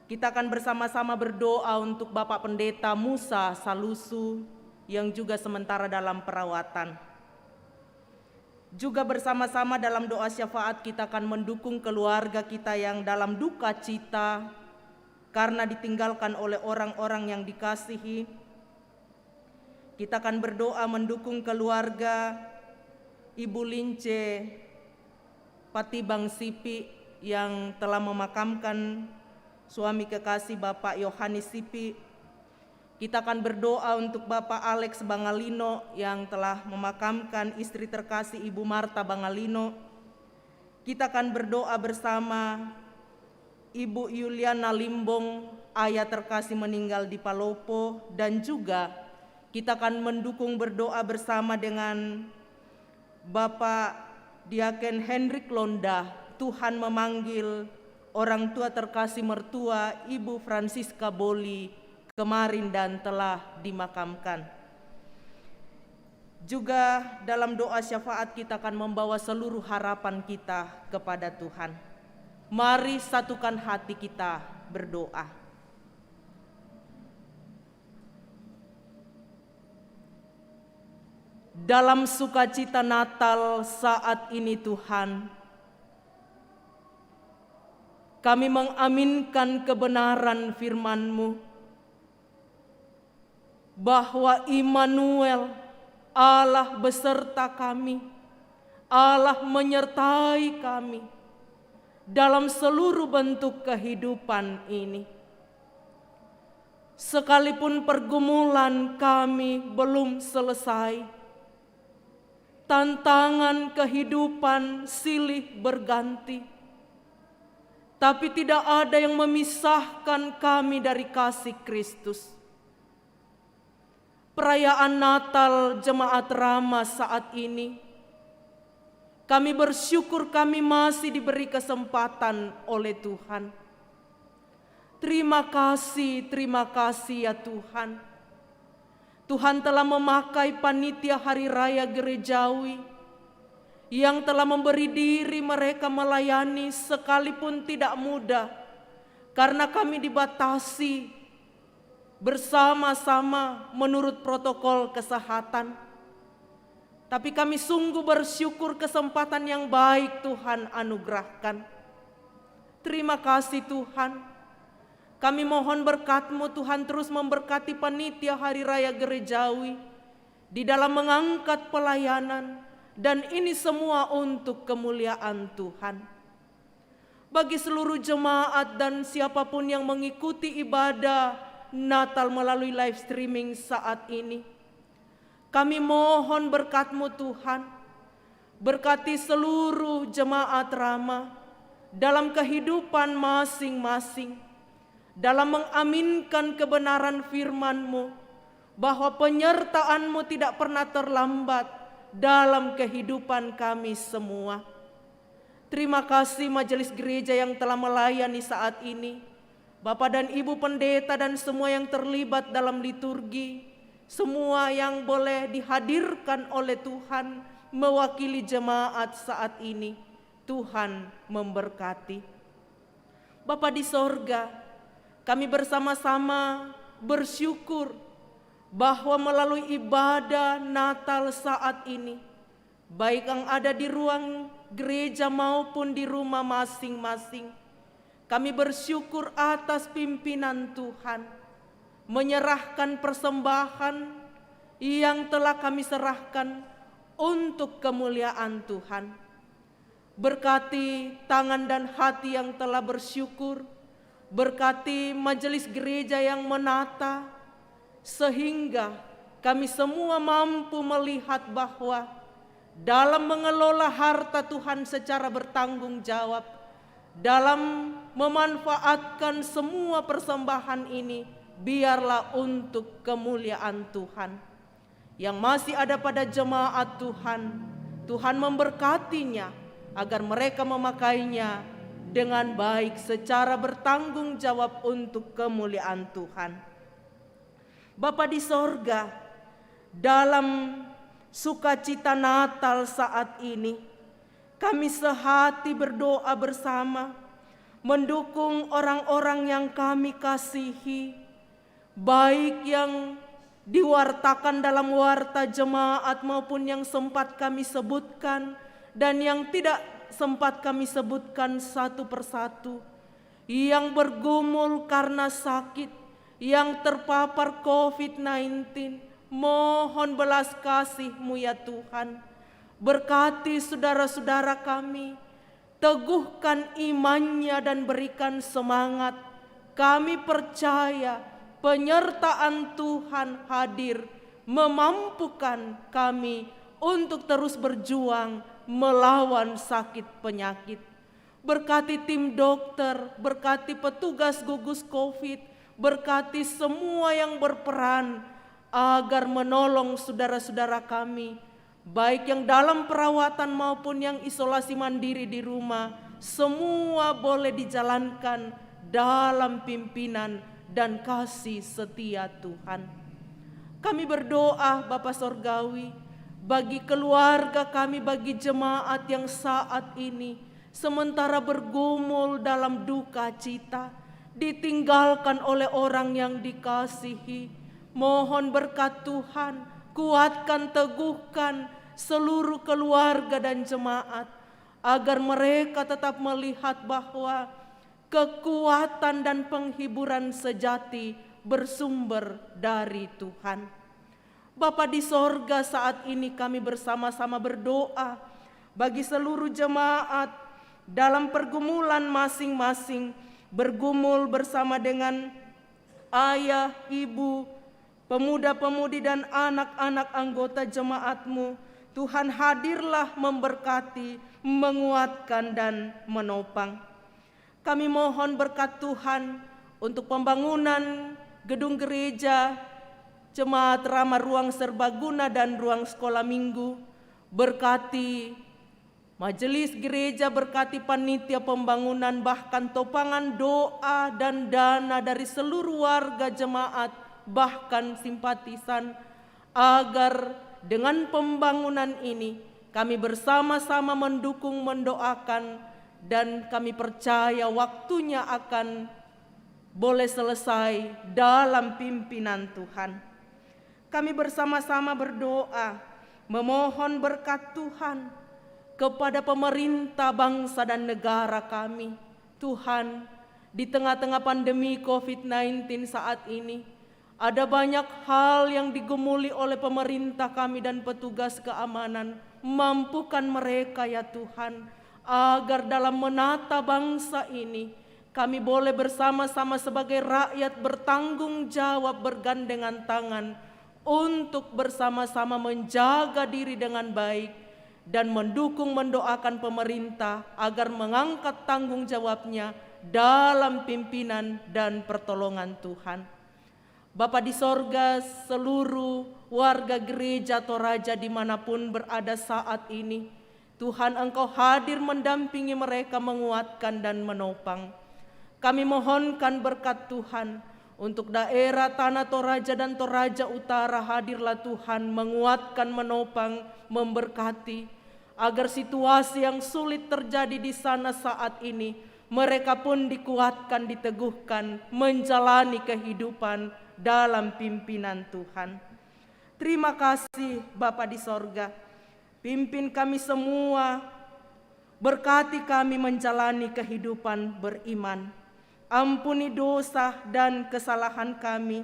Kita akan bersama-sama berdoa untuk Bapak Pendeta Musa Salusu yang juga sementara dalam perawatan. Juga bersama-sama dalam doa syafaat kita akan mendukung keluarga kita yang dalam duka cita karena ditinggalkan oleh orang-orang yang dikasihi. Kita akan berdoa mendukung keluarga Ibu Lince Patibang Sipi yang telah memakamkan suami kekasih Bapak Yohanes Sipi. Kita akan berdoa untuk Bapak Alex Bangalino yang telah memakamkan istri terkasih Ibu Marta Bangalino. Kita akan berdoa bersama Ibu Yuliana Limbong, ayah terkasih meninggal di Palopo, dan juga kita akan mendukung berdoa bersama dengan Bapak Diaken Hendrik Londa. Tuhan memanggil orang tua terkasih mertua Ibu Francisca Boli kemarin dan telah dimakamkan. Juga dalam doa syafaat kita akan membawa seluruh harapan kita kepada Tuhan. Mari satukan hati kita berdoa. Dalam sukacita Natal saat ini Tuhan, kami mengaminkan kebenaran firman-Mu bahwa Immanuel, Allah beserta kami, Allah menyertai kami dalam seluruh bentuk kehidupan ini. Sekalipun pergumulan kami belum selesai, tantangan kehidupan silih berganti, tapi tidak ada yang memisahkan kami dari kasih Kristus. Perayaan Natal Jemaat Rama saat ini, kami bersyukur kami masih diberi kesempatan oleh Tuhan. Terima kasih ya Tuhan. Tuhan telah memakai panitia Hari Raya Gerejawi yang telah memberi diri mereka melayani sekalipun tidak mudah, karena kami dibatasi bersama-sama menurut protokol kesehatan. Tapi kami sungguh bersyukur kesempatan yang baik Tuhan anugerahkan. Terima kasih Tuhan. Kami mohon berkat-Mu Tuhan, terus memberkati panitia Hari Raya Gerejawi di dalam mengangkat pelayanan, dan ini semua untuk kemuliaan Tuhan. Bagi seluruh jemaat dan siapapun yang mengikuti ibadah Natal melalui live streaming saat ini, kami mohon berkat-Mu Tuhan. Berkati seluruh jemaat Rama dalam kehidupan masing-masing, dalam mengaminkan kebenaran firman-Mu, bahwa penyertaan-Mu tidak pernah terlambat dalam kehidupan kami semua. Terima kasih majelis gereja yang telah melayani saat ini, Bapak dan Ibu Pendeta dan semua yang terlibat dalam liturgi, semua yang boleh dihadirkan oleh Tuhan mewakili jemaat saat ini. Tuhan memberkati. Bapa di sorga, kami bersama-sama bersyukur bahwa melalui ibadah Natal saat ini, baik yang ada di ruang gereja maupun di rumah masing-masing, kami bersyukur atas pimpinan Tuhan, menyerahkan persembahan yang telah kami serahkan untuk kemuliaan Tuhan. Berkati tangan dan hati yang telah bersyukur, berkati majelis gereja yang menata, sehingga kami semua mampu melihat bahwa dalam mengelola harta Tuhan secara bertanggung jawab, dalam memanfaatkan semua persembahan ini, biarlah untuk kemuliaan Tuhan. Yang masih ada pada jemaat Tuhan, Tuhan memberkatinya agar mereka memakainya dengan baik secara bertanggung jawab untuk kemuliaan Tuhan. Bapa di sorga, dalam sukacita Natal saat ini, kami sehati berdoa bersama, mendukung orang-orang yang kami kasihi, baik yang diwartakan dalam warta jemaat maupun yang sempat kami sebutkan dan yang tidak sempat kami sebutkan satu persatu, yang bergumul karena sakit, yang terpapar COVID-19, mohon belas kasih-Mu ya Tuhan. Berkati saudara-saudara kami, teguhkan imannya dan berikan semangat. Kami percaya penyertaan Tuhan hadir, memampukan kami untuk terus berjuang melawan sakit penyakit. Berkati tim dokter, berkati petugas gugus COVID, berkati semua yang berperan agar menolong saudara-saudara kami, baik yang dalam perawatan maupun yang isolasi mandiri di rumah, semua boleh dijalankan dalam pimpinan dan kasih setia Tuhan. Kami berdoa Bapa Sorgawi, bagi keluarga kami, bagi jemaat yang saat ini sementara bergumul dalam duka cita, ditinggalkan oleh orang yang dikasihi. Mohon berkat Tuhan, kuatkan, teguhkan seluruh keluarga dan jemaat, agar mereka tetap melihat bahwa kekuatan dan penghiburan sejati bersumber dari Tuhan. Bapa di sorga, saat ini kami bersama-sama berdoa bagi seluruh jemaat dalam pergumulan masing-masing, bergumul bersama dengan ayah, ibu, pemuda-pemudi dan anak-anak anggota jemaat-Mu. Tuhan hadirlah memberkati, menguatkan dan menopang. Kami mohon berkat Tuhan untuk pembangunan gedung gereja, jemaat ramah ruang serbaguna dan ruang sekolah minggu. Berkati majelis gereja, berkati panitia pembangunan, bahkan topangan doa dan dana dari seluruh warga jemaat, bahkan simpatisan, agar dengan pembangunan ini kami bersama-sama mendukung, mendoakan, dan kami percaya waktunya akan boleh selesai dalam pimpinan Tuhan. Kami bersama-sama berdoa, memohon berkat Tuhan kepada pemerintah bangsa dan negara kami. Tuhan, di tengah-tengah pandemi COVID-19 saat ini, ada banyak hal yang digumuli oleh pemerintah kami dan petugas keamanan. Mampukan mereka ya Tuhan, agar dalam menata bangsa ini, kami boleh bersama-sama sebagai rakyat bertanggung jawab, bergandengan tangan, untuk bersama-sama menjaga diri dengan baik, dan mendukung, mendoakan pemerintah agar mengangkat tanggung jawabnya dalam pimpinan dan pertolongan Tuhan. Bapa di sorga, seluruh warga gereja Toraja dimanapun berada saat ini, Tuhan Engkau hadir mendampingi mereka, menguatkan dan menopang. Kami mohonkan berkat Tuhan untuk daerah tanah Toraja dan Toraja Utara, hadirlah Tuhan menguatkan, menopang, memberkati, agar situasi yang sulit terjadi di sana saat ini, mereka pun dikuatkan, diteguhkan, menjalani kehidupan dalam pimpinan Tuhan. Terima kasih Bapa di sorga, pimpin kami semua, berkati kami menjalani kehidupan beriman. Ampuni dosa dan kesalahan kami.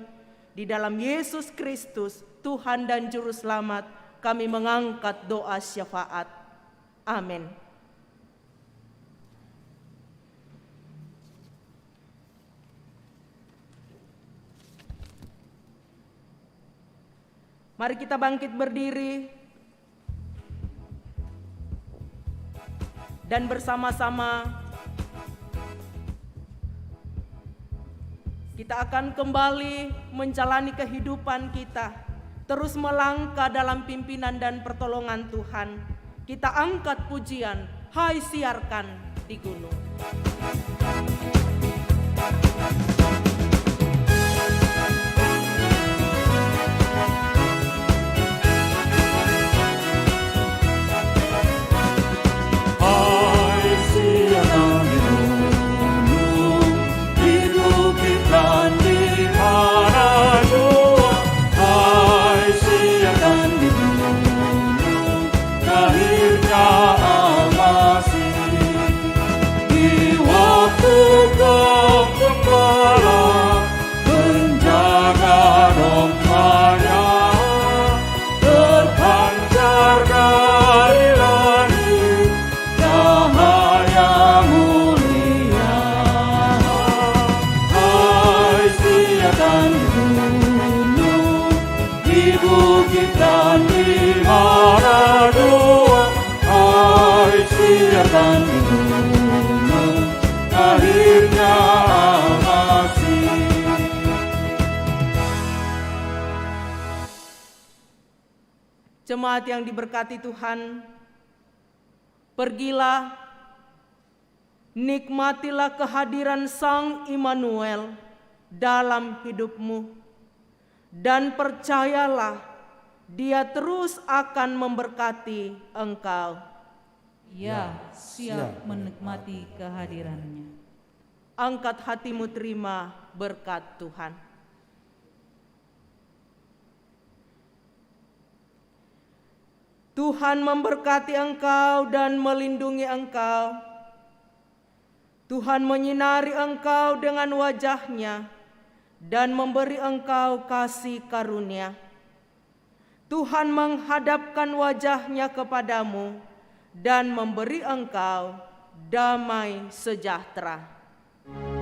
Di dalam Yesus Kristus, Tuhan dan Juru Selamat, kami mengangkat doa syafaat. Amin. Mari kita bangkit berdiri dan bersama-sama kita akan kembali menjalani kehidupan kita, terus melangkah dalam pimpinan dan pertolongan Tuhan. Kita angkat pujian, hai siarkan di gunung. Lahirnya Jemaat yang diberkati Tuhan, pergilah, nikmatilah kehadiran Sang Immanuel dalam hidupmu, dan percayalah Dia terus akan memberkati engkau. Ya, siap menikmati kehadirannya. Angkat hatimu, terima berkat Tuhan. Tuhan memberkati engkau dan melindungi engkau. Tuhan menyinari engkau dengan wajah-Nya dan memberi engkau kasih karunia. Tuhan menghadapkan wajah-Nya kepadamu dan memberi engkau damai sejahtera. Amin.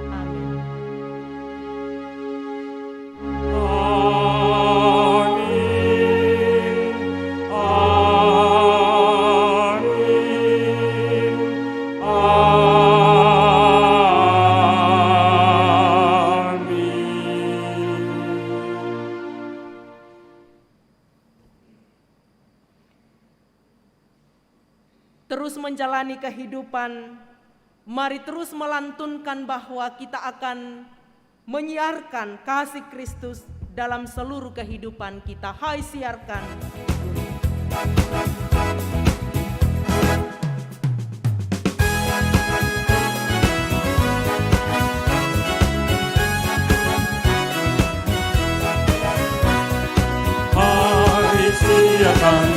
Terus menjalani kehidupan, mari terus melantunkan bahwa kita akan menyiarkan kasih Kristus dalam seluruh kehidupan kita. Hai, siarkan. Hai, siarkan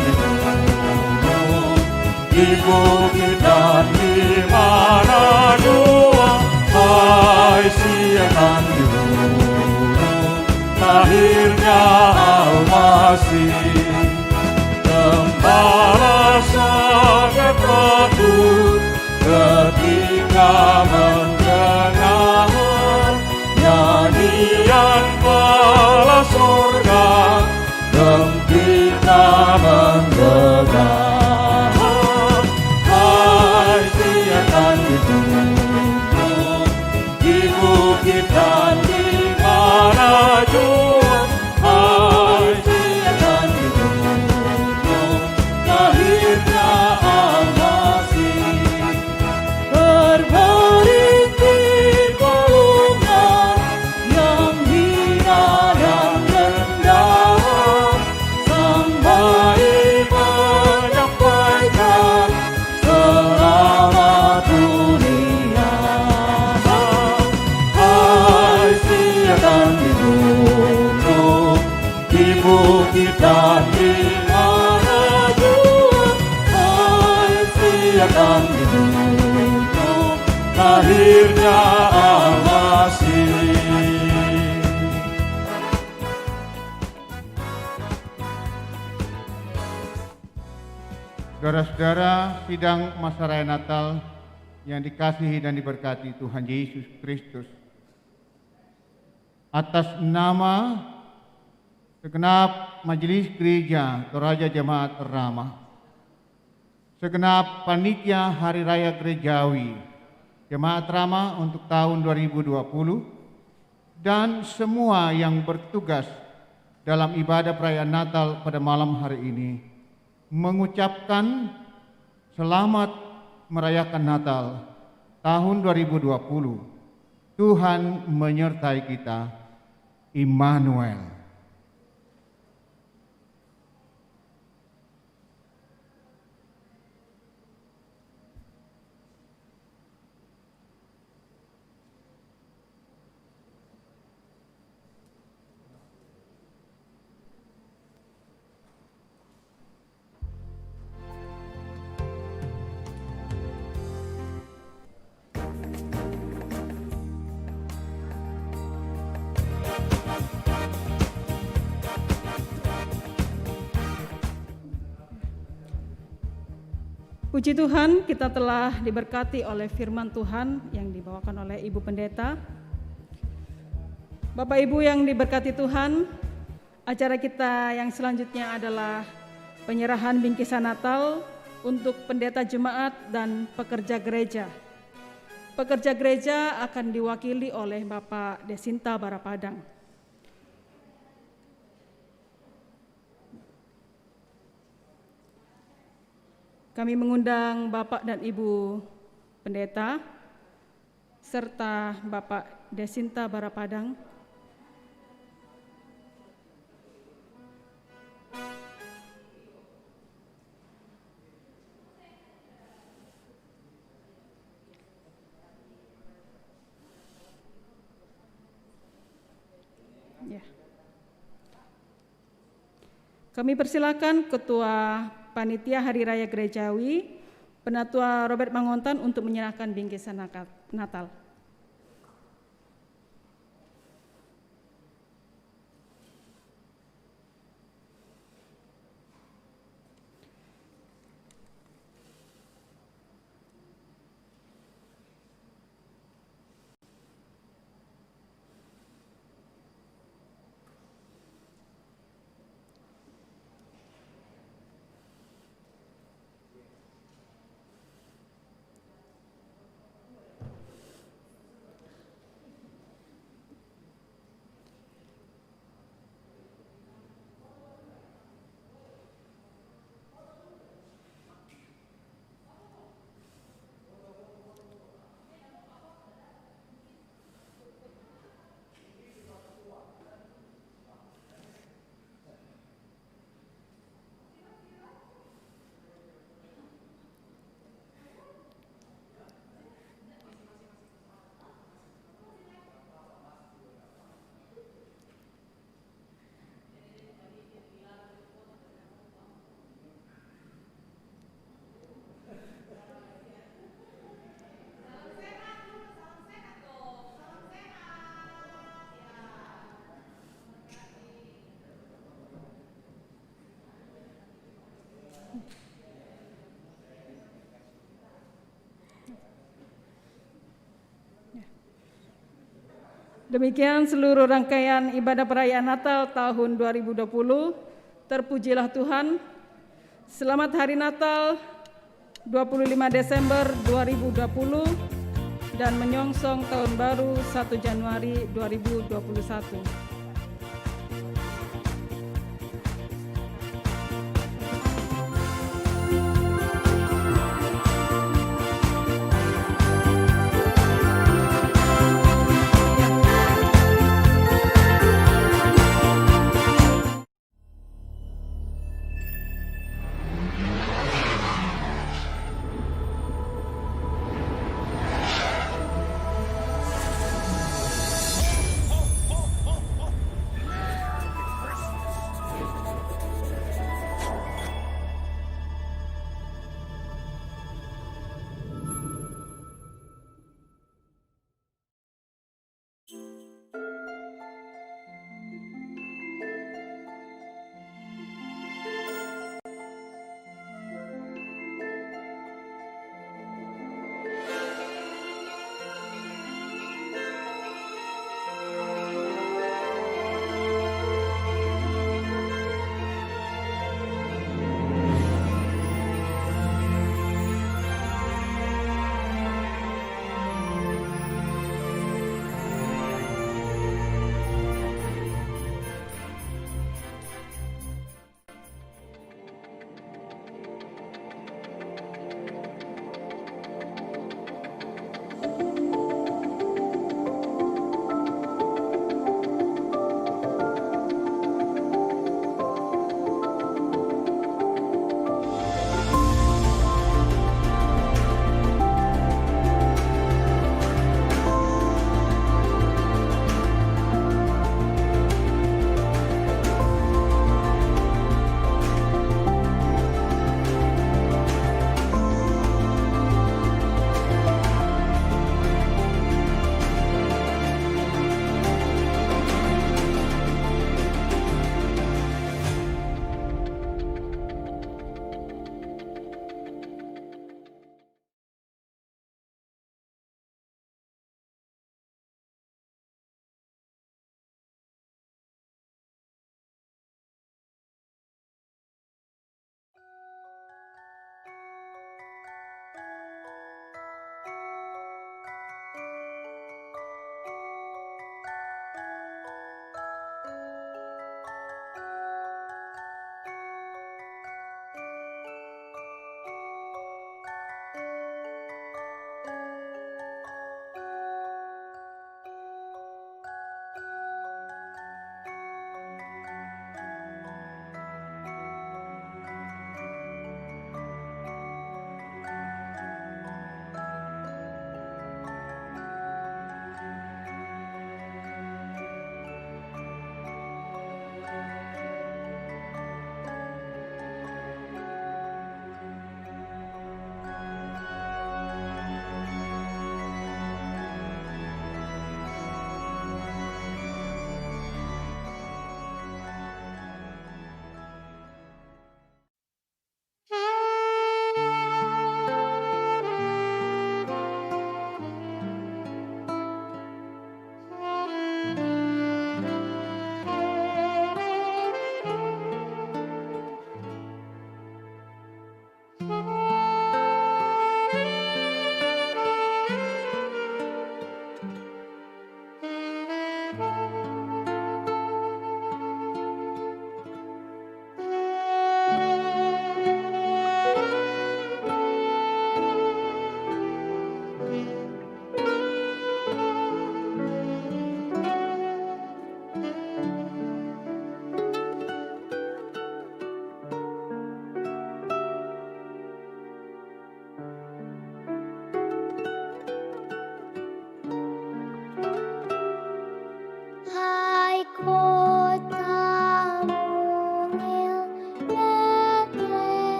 di bukit dan di mana jua. Hai, siarkan di gunung lahirnya Al-Masih. Gembala sangat takut ketika mendengar nyanyian bala sorga gembira menggelegar. Di bukit dan di mana jua. Hai, siarkan di gunung lahirnya Al-Masih. Berbaring di palungan yang hina dan rendah, Sang Bayi menyampaikan selamat dunia. Hai, siarkan di gunung, di bukit dan di mana jua. Hai, siarkan di gunung lahirnya Al-Masih. Saudara-saudara, sidang masa raya Natal yang dikasihi dan diberkati Tuhan Yesus Kristus. Atas nama segenap majelis gereja Toraja Jemaat Ramah, segenap panitia Hari Raya Gerejawi Jemaat Ramah untuk tahun 2020, dan semua yang bertugas dalam ibadah perayaan Natal pada malam hari ini, mengucapkan selamat merayakan Natal tahun 2020. Tuhan menyertai kita. Immanuel. Puji Tuhan, kita telah diberkati oleh firman Tuhan yang dibawakan oleh Ibu Pendeta. Bapak Ibu yang diberkati Tuhan, acara kita yang selanjutnya adalah penyerahan bingkisan Natal untuk pendeta jemaat dan pekerja gereja. Pekerja gereja akan diwakili oleh Bapak Desinta Barapadang. Kami mengundang Bapak dan Ibu Pendeta serta Bapak Desinta Barapadang. Ya. Kami persilakan Ketua Panitia Hari Raya Gerejawi, Penatua Robert Mangontan untuk menyerahkan bingkisan Natal. Demikian seluruh rangkaian ibadah perayaan Natal tahun 2020. Terpujilah Tuhan. Selamat Hari Natal 25 Desember 2020 dan menyongsong tahun baru 1 Januari 2021.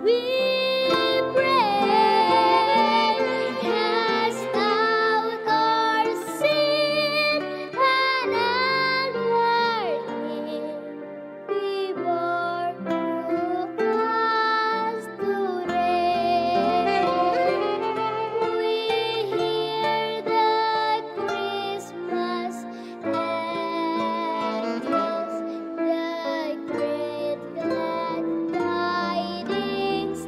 The great glad tidings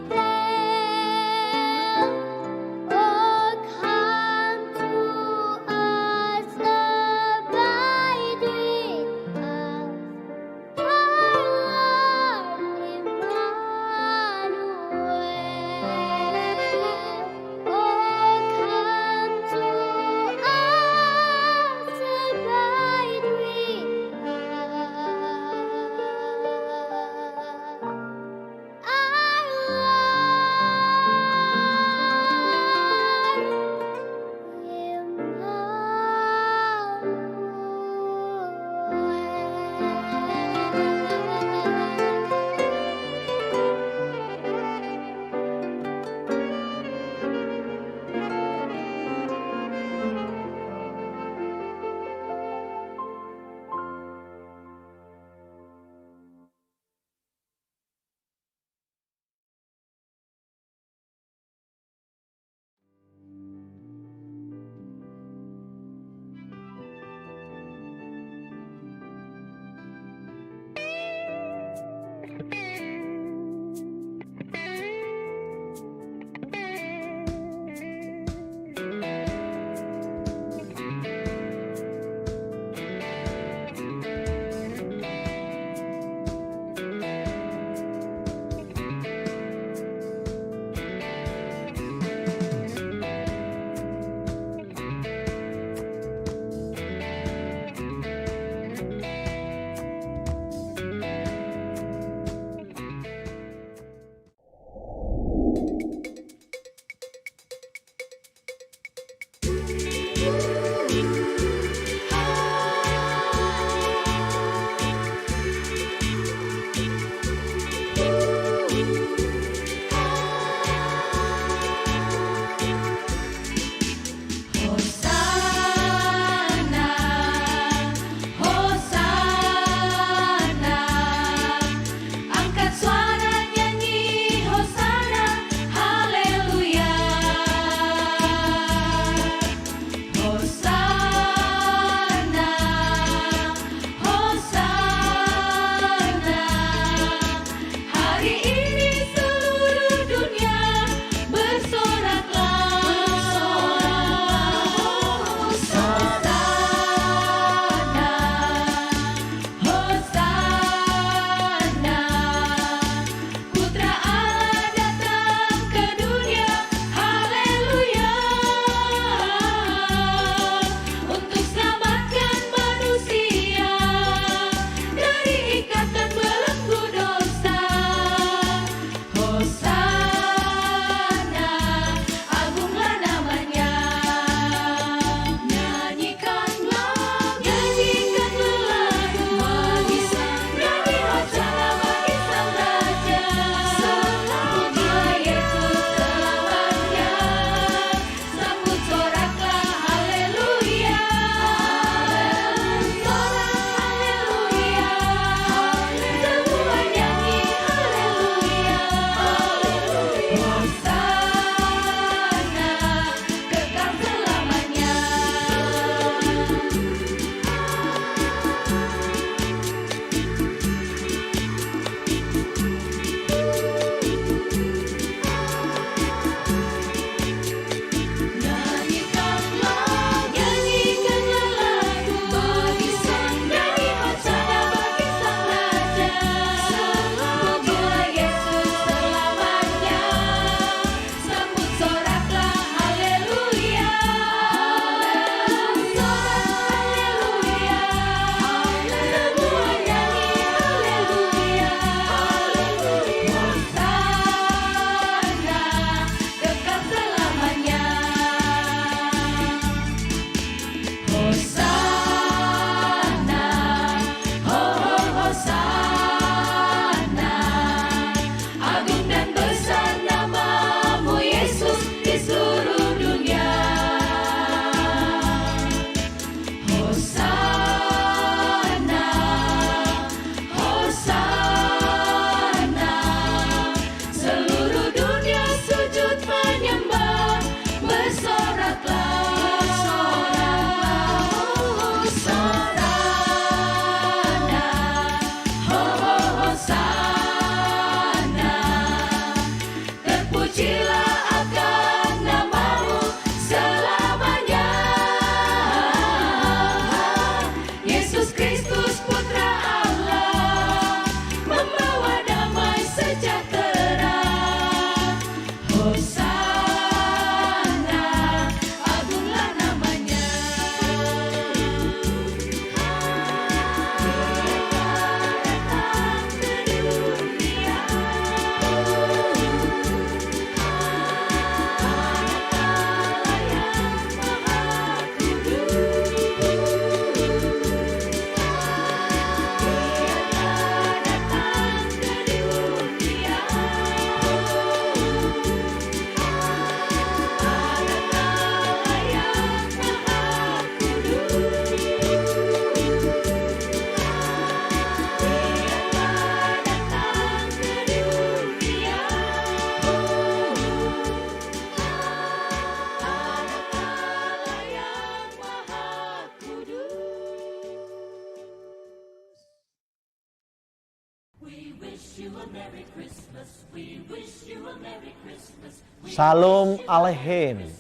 Shalom Aleichem.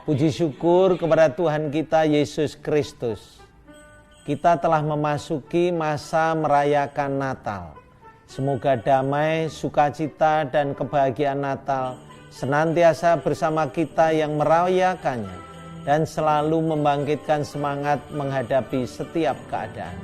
Puji syukur kepada Tuhan kita Yesus Kristus. Kita telah memasuki masa merayakan Natal. Semoga damai, sukacita, dan kebahagiaan Natal senantiasa bersama kita yang merayakannya dan selalu membangkitkan semangat menghadapi setiap keadaan.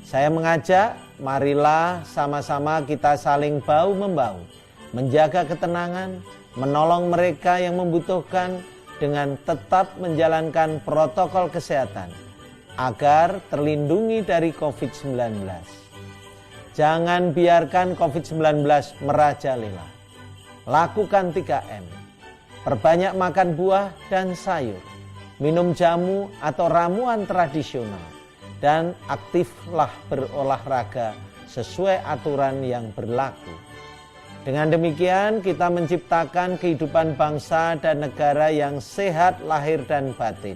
Saya mengajak, marilah sama-sama kita saling bahu-membahu, menjaga ketenangan, menolong mereka yang membutuhkan dengan tetap menjalankan protokol kesehatan agar terlindungi dari COVID-19. Jangan biarkan COVID-19 merajalela. Lakukan 3M. Perbanyak makan buah dan sayur, minum jamu atau ramuan tradisional, dan aktiflah berolahraga sesuai aturan yang berlaku. Dengan demikian kita menciptakan kehidupan bangsa dan negara yang sehat lahir dan batin.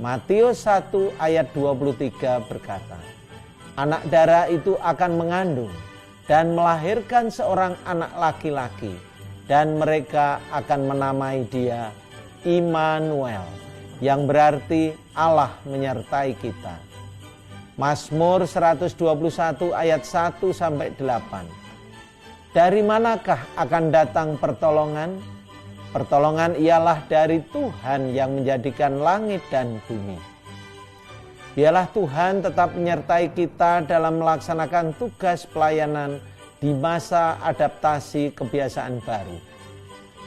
Matius 1 ayat 23 berkata, anak darah itu akan mengandung dan melahirkan seorang anak laki-laki, dan mereka akan menamai dia Immanuel, yang berarti Allah menyertai kita. Mazmur 121 ayat 1-8. Dari manakah akan datang pertolongan? Pertolongan ialah dari Tuhan yang menjadikan langit dan bumi. Biarlah Tuhan tetap menyertai kita dalam melaksanakan tugas pelayanan di masa adaptasi kebiasaan baru.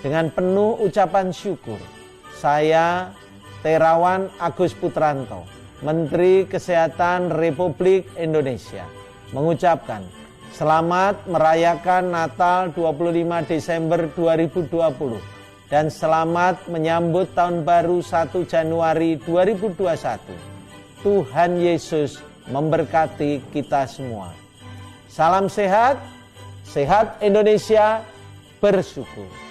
Dengan penuh ucapan syukur, saya, Terawan Agus Putranto, Menteri Kesehatan Republik Indonesia, mengucapkan selamat merayakan Natal 25 Desember 2020 dan selamat menyambut Tahun Baru 1 Januari 2021. Tuhan Yesus memberkati kita semua. Salam sehat, sehat Indonesia, bersyukur.